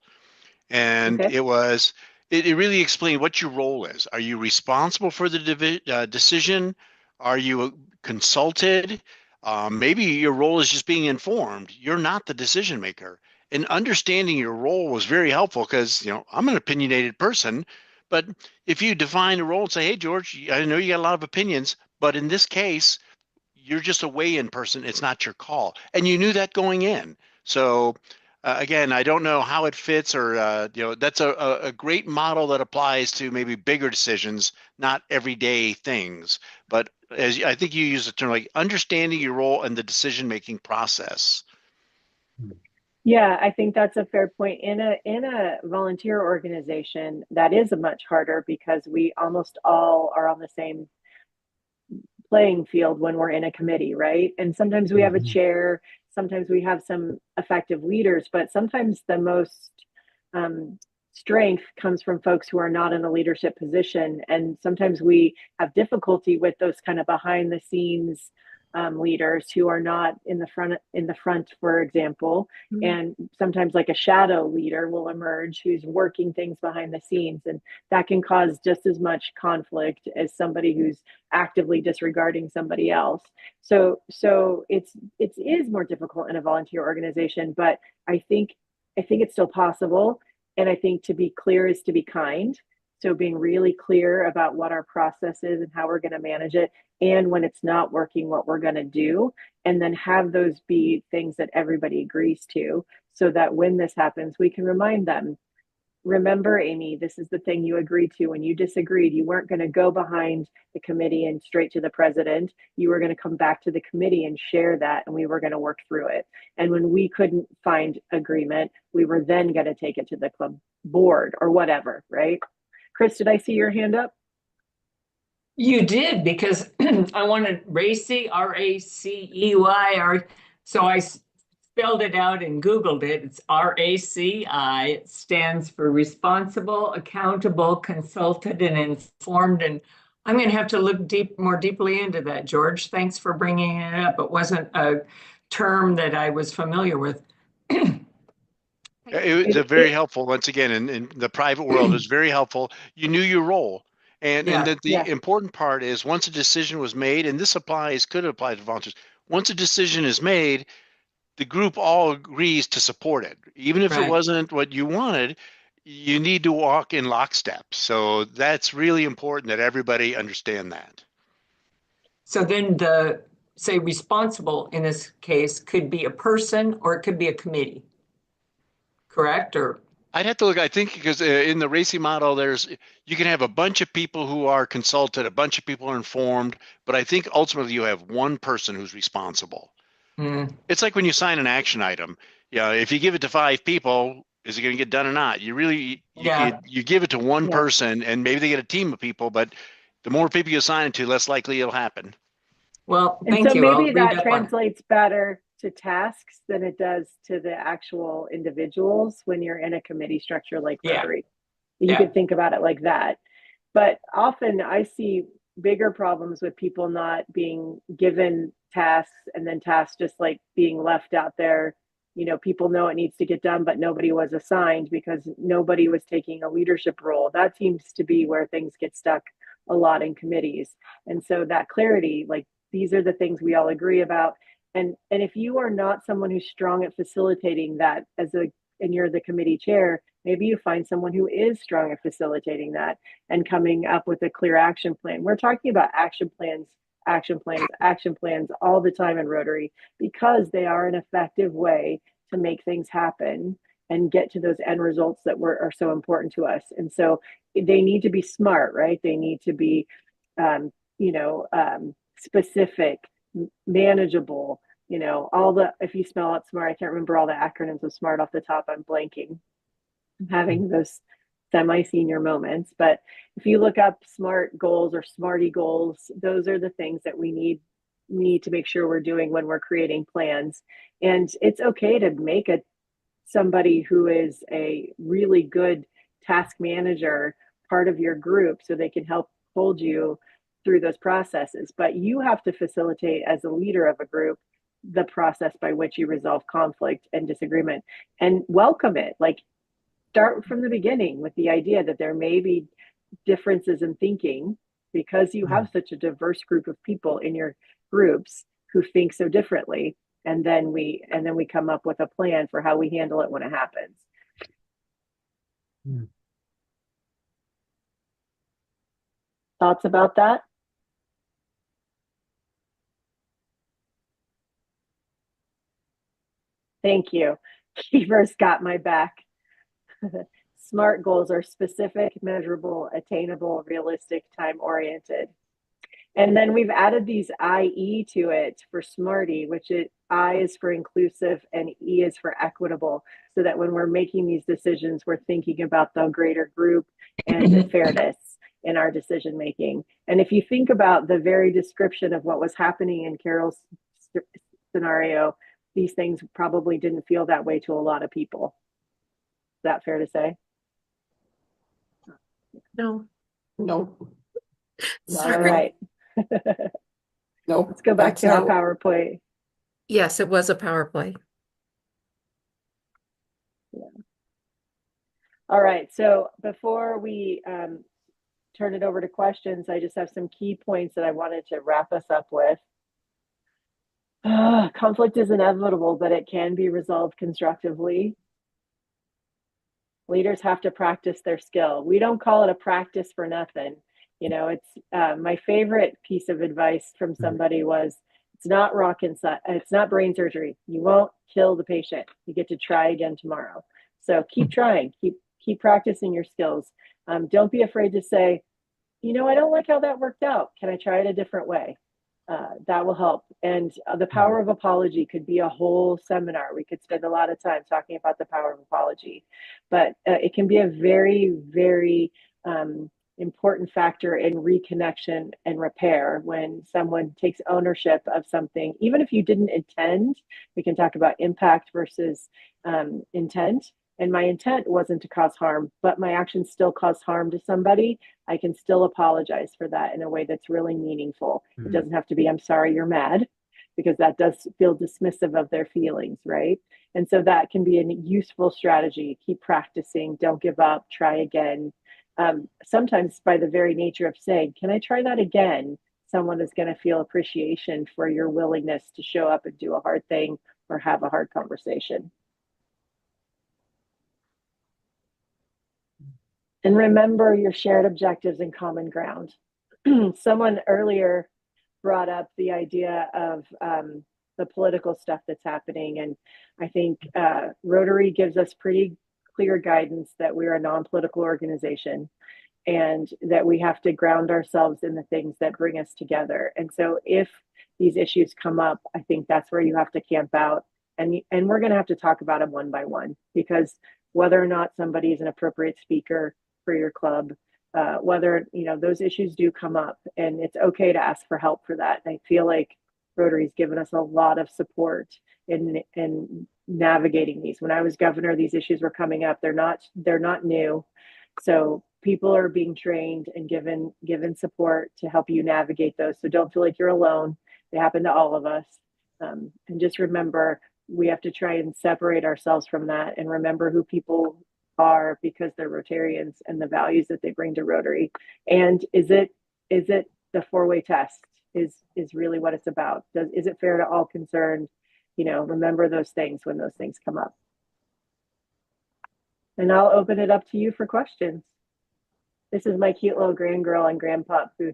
and it really explained what your role is. Are you responsible for the decision? Are you consulted? Maybe your role is just being informed. You're not the decision maker. And understanding your role was very helpful because, I'm an opinionated person, but if you define a role and say, hey, George, I know you got a lot of opinions, but in this case, you're just a weigh-in person. It's not your call. And you knew that going in. So again, I don't know how it fits or, that's a great model that applies to maybe bigger decisions, not everyday things. But as I think you use the term like understanding your role and the decision-making process. Yeah, I think that's a fair point. In a volunteer organization, that is a much harder because we almost all are on the same playing field when we're in a committee, right? And sometimes we have a Mhm. chair, sometimes we have some effective leaders, but sometimes the most um, strength comes from folks who are not in a leadership position. And sometimes we have difficulty with those kind of behind the scenes leaders who are not in the front, for example. And sometimes like a shadow leader will emerge who's working things behind the scenes, and that can cause just as much conflict as somebody who's actively disregarding somebody else. So it is more difficult in a volunteer organization, but I think it's still possible. And I think to be clear is to be kind. So being really clear about what our process is and how we're going to manage it, and when it's not working, what we're going to do, and then have those be things that everybody agrees to, so that when this happens, we can remind them, remember, Amy, this is the thing you agreed to. When you disagreed, you weren't going to go behind the committee and straight to the president. You were going to come back to the committee and share that, and we were going to work through it. And when we couldn't find agreement, we were then going to take it to the club board or whatever, right? Chris, did I see your hand up? You did, because I wanted RACEY, RACEY. So I spelled it out and Googled it. It's RACI. It stands for Responsible, Accountable, Consulted, and Informed. And I'm going to have to look more deeply into that, George. Thanks for bringing it up. It wasn't a term that I was familiar with. It was very helpful. Once again, in the private world, it was very helpful. You knew your role. And Yeah. that the Yeah. important part is once a decision was made, and this could apply to volunteers. Once a decision is made, the group all agrees to support it. Even if it Right. wasn't what you wanted, you need to walk in lockstep. So that's really important that everybody understand that. So then say responsible in this case could be a person or it could be a committee, correct? Or I'd have to look, I think, because in the RACI model, you can have a bunch of people who are consulted, a bunch of people are informed, but I think ultimately you have one person who's responsible. It's like when you sign an action item. Yeah, if you give it to 5 people, is it going to get done or not? You give it to one Yeah. person, and maybe they get a team of people, but the more people you assign it to, less likely it'll happen. Well, And thank so you. I'll maybe read that up on it. translates better to tasks than it does to the actual individuals when you're in a committee structure like Yeah. Rotary. You Yeah. could think about it like that. But often I see bigger problems with people not being given tasks, and then tasks just like being left out there. People know it needs to get done, but nobody was assigned because nobody was taking a leadership role. That seems to be where things get stuck a lot in committees. And so that clarity, like, these are the things we all agree about. And if you are not someone who's strong at facilitating that and you're the committee chair, maybe you find someone who is strong at facilitating that and coming up with a clear action plan. We're talking about action plans all the time in Rotary, because they are an effective way to make things happen and get to those end results that are so important to us. And so they need to be smart, right? They need to be, specific, manageable, if you spell out SMART, I can't remember all the acronyms of SMART off the top. I'm blanking. I'm having those semi-senior moments. But if you look up SMART goals or SMARTY goals, those are the things that we need to make sure we're doing when we're creating plans. And it's okay to make somebody who is a really good task manager part of your group so they can help hold you through those processes. But you have to facilitate, as a leader of a group, the process by which you resolve conflict and disagreement, and welcome it. Like, start from the beginning with the idea that there may be differences in thinking because you have such a diverse group of people in your groups who think so differently. And then we come up with a plan for how we handle it when it happens. Thoughts about that? Thank you. Keeper's got my back. SMART goals are specific, measurable, attainable, realistic, time-oriented. And then we've added these IE to it for SMARTY, which I is for inclusive and E is for equitable, so that when we're making these decisions, we're thinking about the greater group and fairness in our decision making. And if you think about the very description of what was happening in Carol's scenario, these things probably didn't feel that way to a lot of people. Is that fair to say? No. No. All right. Nope. Let's go back That's to our not- PowerPoint. Yes, it was a power play. Yeah. All right. So before we turn it over to questions, I just have some key points that I wanted to wrap us up with. Conflict is inevitable, but it can be resolved constructively. Leaders have to practice their skill. We don't call it a practice for nothing. You know, it's my favorite piece of advice from somebody was, it's not it's not brain surgery. You won't kill the patient. You get to try again tomorrow. So keep trying, keep practicing your skills. Don't be afraid to say, you know, I don't like how that worked out. Can I try it a different way? That will help. And the power of apology could be a whole seminar. We could spend a lot of time talking about the power of apology, but it can be a very, very important factor in reconnection and repair when someone takes ownership of something. Even if you didn't intend, we can talk about impact versus intent. And my intent wasn't to cause harm, but my actions still caused harm to somebody. I can still apologize for that in a way that's really meaningful. Mm-hmm. It doesn't have to be, I'm sorry you're mad, because that does feel dismissive of their feelings, right? And so that can be a useful strategy. Keep practicing, don't give up, try again. Sometimes by the very nature of saying, can I try that again? Someone is going to feel appreciation for your willingness to show up and do a hard thing or have a hard conversation. And remember your shared objectives and common ground. Someone earlier brought up the idea of the political stuff that's happening. And I think Rotary gives us pretty clear guidance that we're a non-political organization and that we have to ground ourselves in the things that bring us together. And so if these issues come up, I think that's where you have to camp out. And we're going to have to talk about them one by one, because whether or not somebody is an appropriate speaker for your club, whether, you know, those issues do come up, and it's okay to ask for help for that. And I feel like Rotary's given us a lot of support in navigating these. When I was governor, these issues were coming up. They're not new. So people are being trained and given support to help you navigate those. So don't feel like you're alone. They happen to all of us. And just remember, we have to try and separate ourselves from that and remember who people are, because they're Rotarians and the values that they bring to Rotary. And is it the four-way test is really what it's about? Is it fair to all concerned? You know, remember those things when those things come up. And I'll open it up to you for questions. This is my cute little grandgirl and grandpup who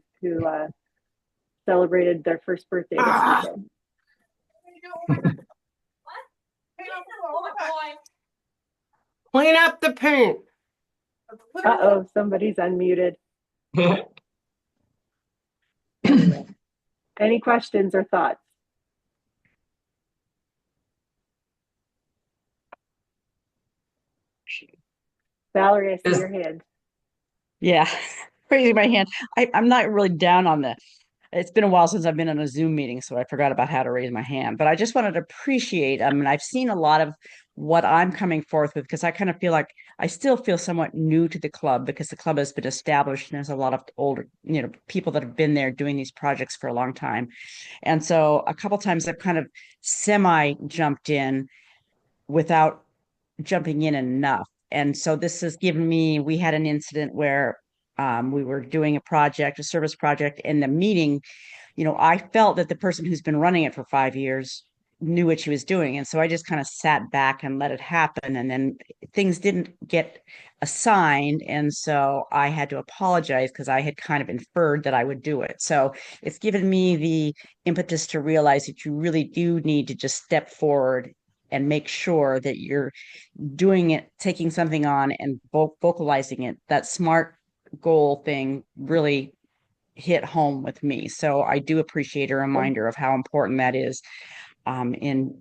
celebrated their first birthday this weekend. Clean up the paint. Uh-oh, somebody's unmuted. Any questions or thoughts? Valerie, I see your hand. Yeah, raising my hand. I'm not really down on the. It's been a while since I've been in a Zoom meeting, so I forgot about how to raise my hand. But I just wanted to appreciate. I mean, I've seen a lot of what I'm coming forth with, because I kind of feel like I still feel somewhat new to the club, because the club has been established and there's a lot of older, you know, people that have been there doing these projects for a long time. And so a couple times I've kind of semi jumped in without jumping in enough. And so this has given me, we had an incident where we were doing a service project in the meeting. You know, I felt that the person who's been running it for 5 years knew what she was doing. And so I just kind of sat back and let it happen. And then things didn't get assigned. And so I had to apologize, because I had kind of inferred that I would do it. So it's given me the impetus to realize that you really do need to just step forward and make sure that you're doing it, taking something on and vocalizing it. That SMART goal thing really hit home with me. So I do appreciate a reminder of how important that is. In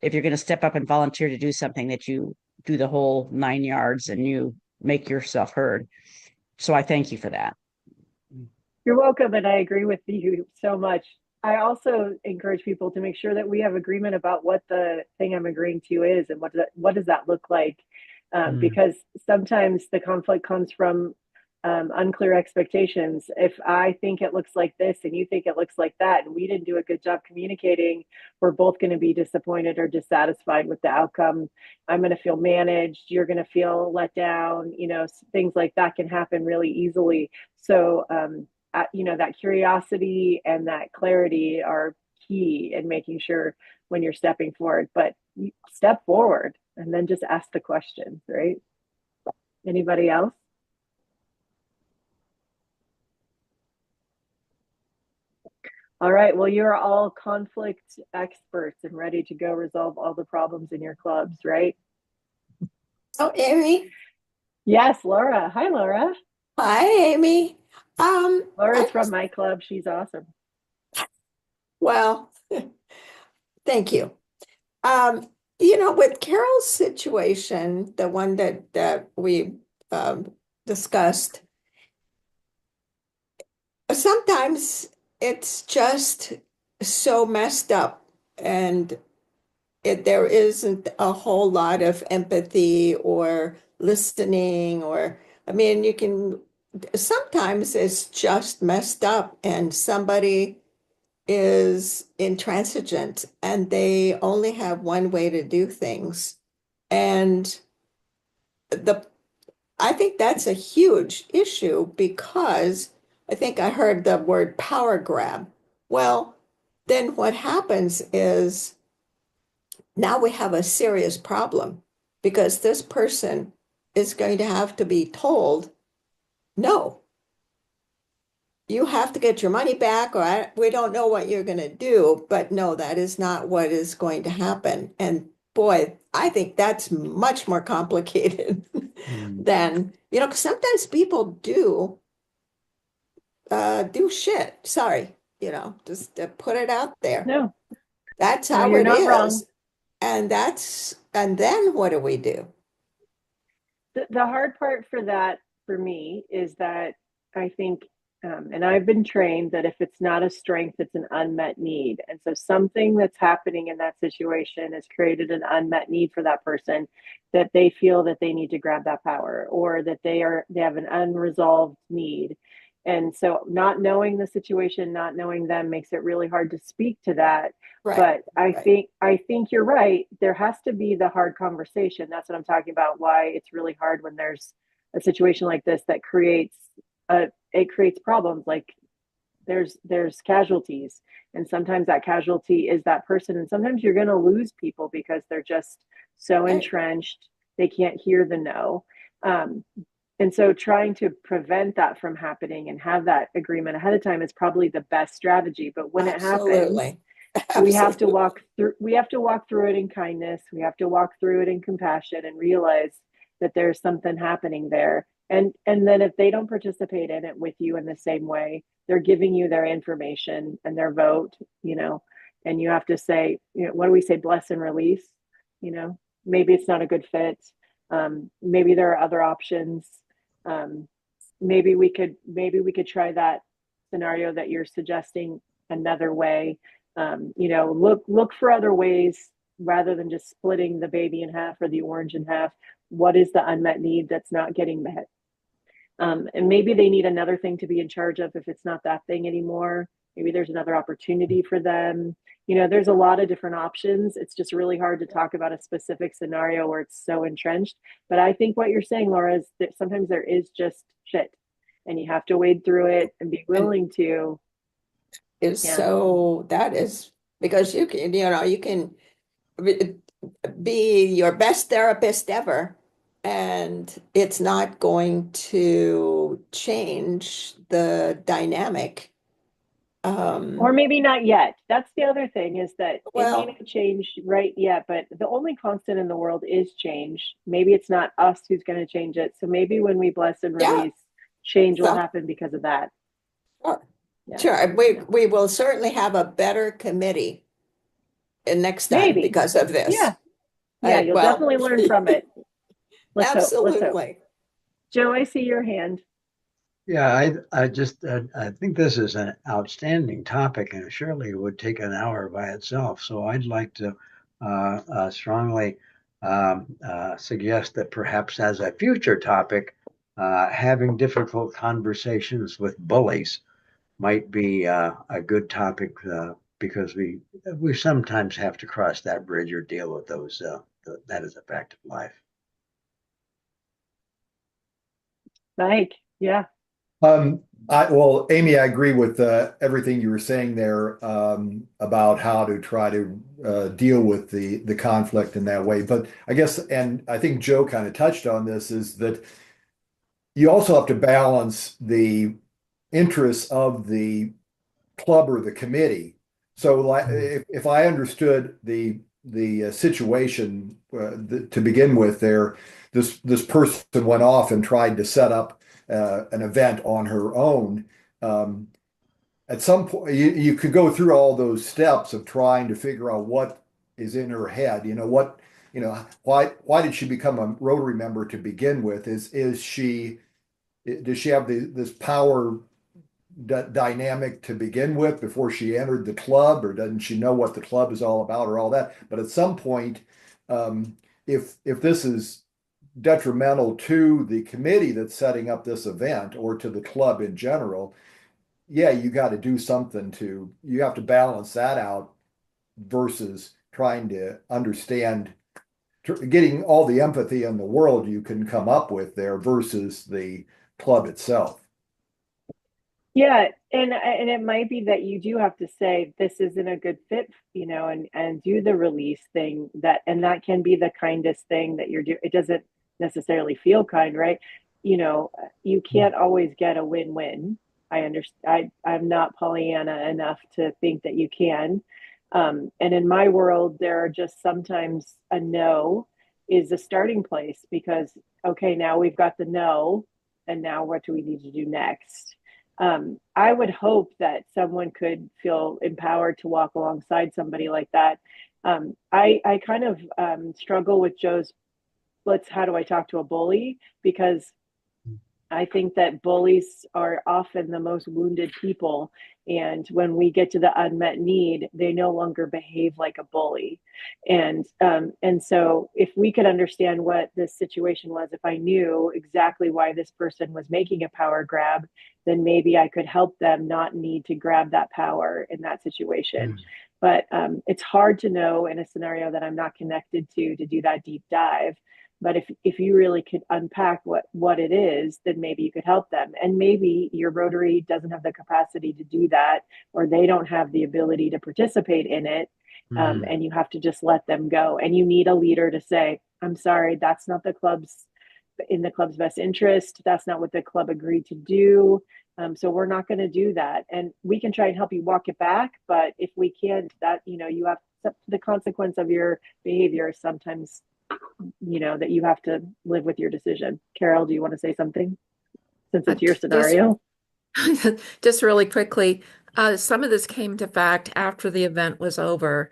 if you're going to step up and volunteer to do something, that you do the whole 9 yards and you make yourself heard. So I thank you for that. You're welcome, and I agree with you so much. I also encourage people to make sure that we have agreement about what the thing I'm agreeing to is, and what does that look like? Because sometimes the conflict comes from unclear expectations. If I think it looks like this and you think it looks like that, and we didn't do a good job communicating, we're both going to be disappointed or dissatisfied with the outcome. I'm going to feel managed. You're going to feel let down. Things like that can happen really easily. So, that curiosity and that clarity are key in making sure when you're stepping forward. But you step forward and then just ask the questions, right? Anybody else? All right. Well, you're all conflict experts and ready to go resolve all the problems in your clubs, right? Oh, Amy. Yes, Laura. Hi, Laura. Hi, Amy. Laura's from my club. She's awesome. Well, thank you. With Carol's situation, the one that we discussed, sometimes it's just so messed up, and there isn't a whole lot of empathy or listening, sometimes it's just messed up and somebody is intransigent and they only have one way to do things. And I think that's a huge issue, because I think I heard the word power grab. Well, then what happens is now we have a serious problem, because this person is going to have to be told, no, you have to get your money back, or we don't know what you're going to do, but no, that is not what is going to happen. And boy, I think that's much more complicated than, 'cause sometimes people do shit. Sorry, just to put it out there. No, that's no, how you're it not is. wrong. And then what do we do? The hard part for that, for me, is that I think, and I've been trained that if it's not a strength, it's an unmet need. And so something that's happening in that situation has created an unmet need for that person, that they feel that they need to grab that power, or that they have an unresolved need. And so not knowing the situation, not knowing them, makes it really hard to speak to that. Right. But I think you're right. There has to be the hard conversation. That's what I'm talking about. Why it's really hard when there's a situation like this that creates problems. Like there's casualties, and sometimes that casualty is that person, and sometimes you're going to lose people because they're just so entrenched they can't hear the no. And so trying to prevent that from happening and have that agreement ahead of time is probably the best strategy. But when it happens, we have to walk through it in kindness. We have to walk through it in compassion and realize that there's something happening there. And then if they don't participate in it with you in the same way, they're giving you their information and their vote, and you have to say, what do we say? Bless and release. Maybe it's not a good fit. Maybe there are other options. Maybe we could try that scenario that you're suggesting another way. Look for other ways rather than just splitting the baby in half or the orange in half. What is the unmet need that's not getting met? And maybe they need another thing to be in charge of if it's not that thing anymore. Maybe there's another opportunity for them. There's a lot of different options. It's just really hard to talk about a specific scenario where it's so entrenched. But I think what you're saying, Laura, is that sometimes there is just shit, and you have to wade through it and be willing to. So that is because you can be your best therapist ever, and it's not going to change the dynamic. Or maybe not yet. That's the other thing, is that it may not change right yet, but the only constant in the world is change. Maybe it's not us who's going to change it. So maybe when we bless and release, change will So- happen because of that. Sure. Yeah. Sure, we will certainly have a better committee next time Maybe. because of this. Yeah. Yeah, you'll well, definitely learn from it. Let's hope. Absolutely. Joe, I see your hand. Yeah, I think this is an outstanding topic, and surely it would take an hour by itself. So I'd like to strongly suggest that perhaps as a future topic, having difficult conversations with bullies might be a good topic because we sometimes have to cross that bridge or deal with those. That is a fact of life. Mike, yeah. Well, Amy, I agree with everything you were saying there about how to try to deal with the conflict in that way. But I guess, and I think Joe kind of touched on this, is that you also have to balance the interests of the club or the committee. So, like, if I understood the situation to begin with, there, this person went off and tried to set up an event on her own. At some point, you could go through all those steps of trying to figure out what is in her head. Why did she become a Rotary member to begin with? Does she have this power dynamic to begin with before she entered the club, or doesn't she know what the club is all about, or all that? But at some point, if this is detrimental to the committee that's setting up this event or to the club in general, yeah, you got to do something you have to balance that out versus trying to understand, getting all the empathy in the world you can come up with there versus the club itself. Yeah, and it might be that you do have to say this isn't a good fit, and do the release thing, and that can be the kindest thing that you're doing. It doesn't necessarily feel kind, right? You can't always get a win-win. I understand. I'm not Pollyanna enough to think that you can. And in my world, there are just sometimes a no is a starting place because, okay, now we've got the no, and now what do we need to do next? I would hope that someone could feel empowered to walk alongside somebody like that. I kind of struggle with Joe's, how do I talk to a bully? Because I think that bullies are often the most wounded people. And when we get to the unmet need, they no longer behave like a bully. And so if we could understand what this situation was, if I knew exactly why this person was making a power grab, then maybe I could help them not need to grab that power in that situation. But it's hard to know in a scenario that I'm not connected to do that deep dive. But if you really could unpack what it is, then maybe you could help them. And maybe your Rotary doesn't have the capacity to do that, or they don't have the ability to participate in it. And you have to just let them go. And you need a leader to say, I'm sorry, that's not in the club's best interest. That's not what the club agreed to do. So we're not going to do that. And we can try and help you walk it back. But if we can't, you have the consequence of your behavior sometimes, that you have to live with your decision. Carol, do you want to say something since it's your scenario? Just really quickly, some of this came to fact after the event was over.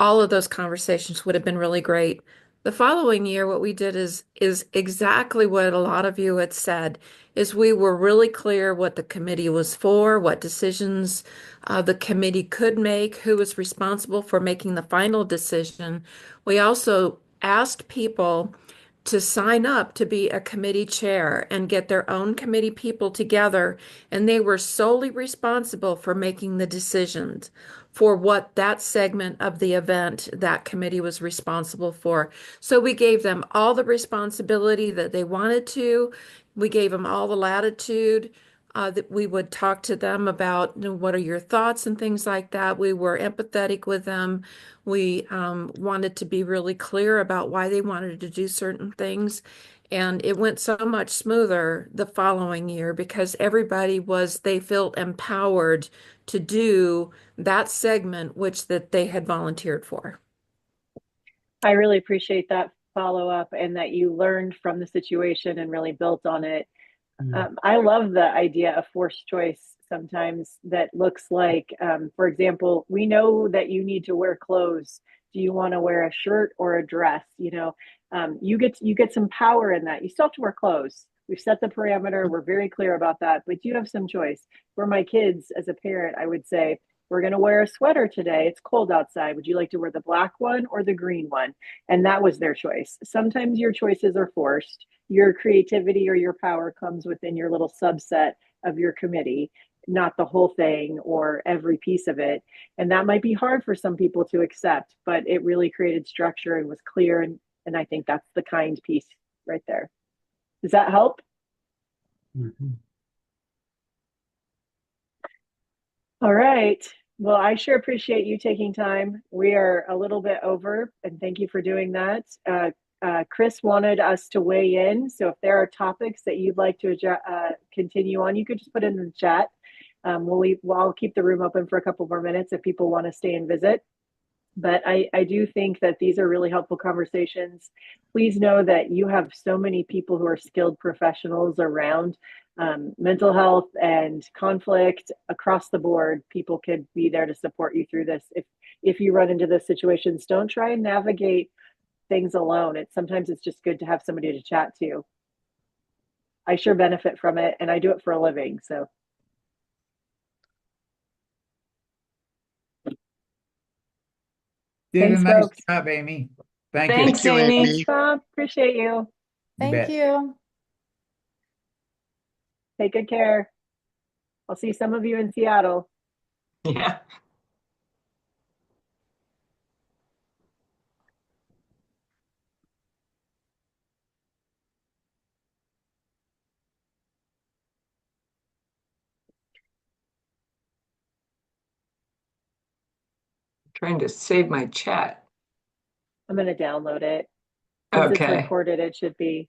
All of those conversations would have been really great. The following year, what we did is exactly what a lot of you had said, is we were really clear what the committee was for, what decisions the committee could make, who was responsible for making the final decision. We also asked people to sign up to be a committee chair and get their own committee people together, and they were solely responsible for making the decisions for what that segment of the event that committee was responsible for. So we gave them all the responsibility that they wanted to. We gave them all the latitude. That we would talk to them about what are your thoughts and things like that. We were empathetic with them. We wanted to be really clear about why they wanted to do certain things. And it went so much smoother the following year because they felt empowered to do that segment that they had volunteered for. I really appreciate that follow-up and that you learned from the situation and really built on it. I love the idea of forced choice sometimes that looks like, for example, we know that you need to wear clothes. Do you want to wear a shirt or a dress? You get some power in that. You still have to wear clothes. We've set the parameter. We're very clear about that, but you have some choice. For my kids, as a parent, I would say, we're going to wear a sweater today. It's cold outside. Would you like to wear the black one or the green one? And that was their choice. Sometimes your choices are forced. Your creativity or your power comes within your little subset of your committee, not the whole thing or every piece of it. And that might be hard for some people to accept, but it really created structure and was clear. And I think that's the kind piece right there. Does that help? Mhm. All right. Well, I sure appreciate you taking time. We are a little bit over, and thank you for doing that. Chris wanted us to weigh in. So if there are topics that you'd like to continue on, you could just put it in the chat. I'll keep the room open for a couple more minutes if people want to stay and visit. But I do think that these are really helpful conversations. Please know that you have so many people who are skilled professionals around mental health and conflict across the board. People could be there to support you through this. If you run into those situations, don't try and navigate things alone. Sometimes it's just good to have somebody to chat to. I sure benefit from it, and I do it for a living. So Did a thanks, nice folks. job, Amy. Thank you. Thanks, Thank you, Amy. Thanks, Bob. Appreciate you. You Thank bet. you. Take good care. I'll see some of you in Seattle. Yeah. Trying to save my chat. I'm going to download it. Since it's Okay. recorded, it should be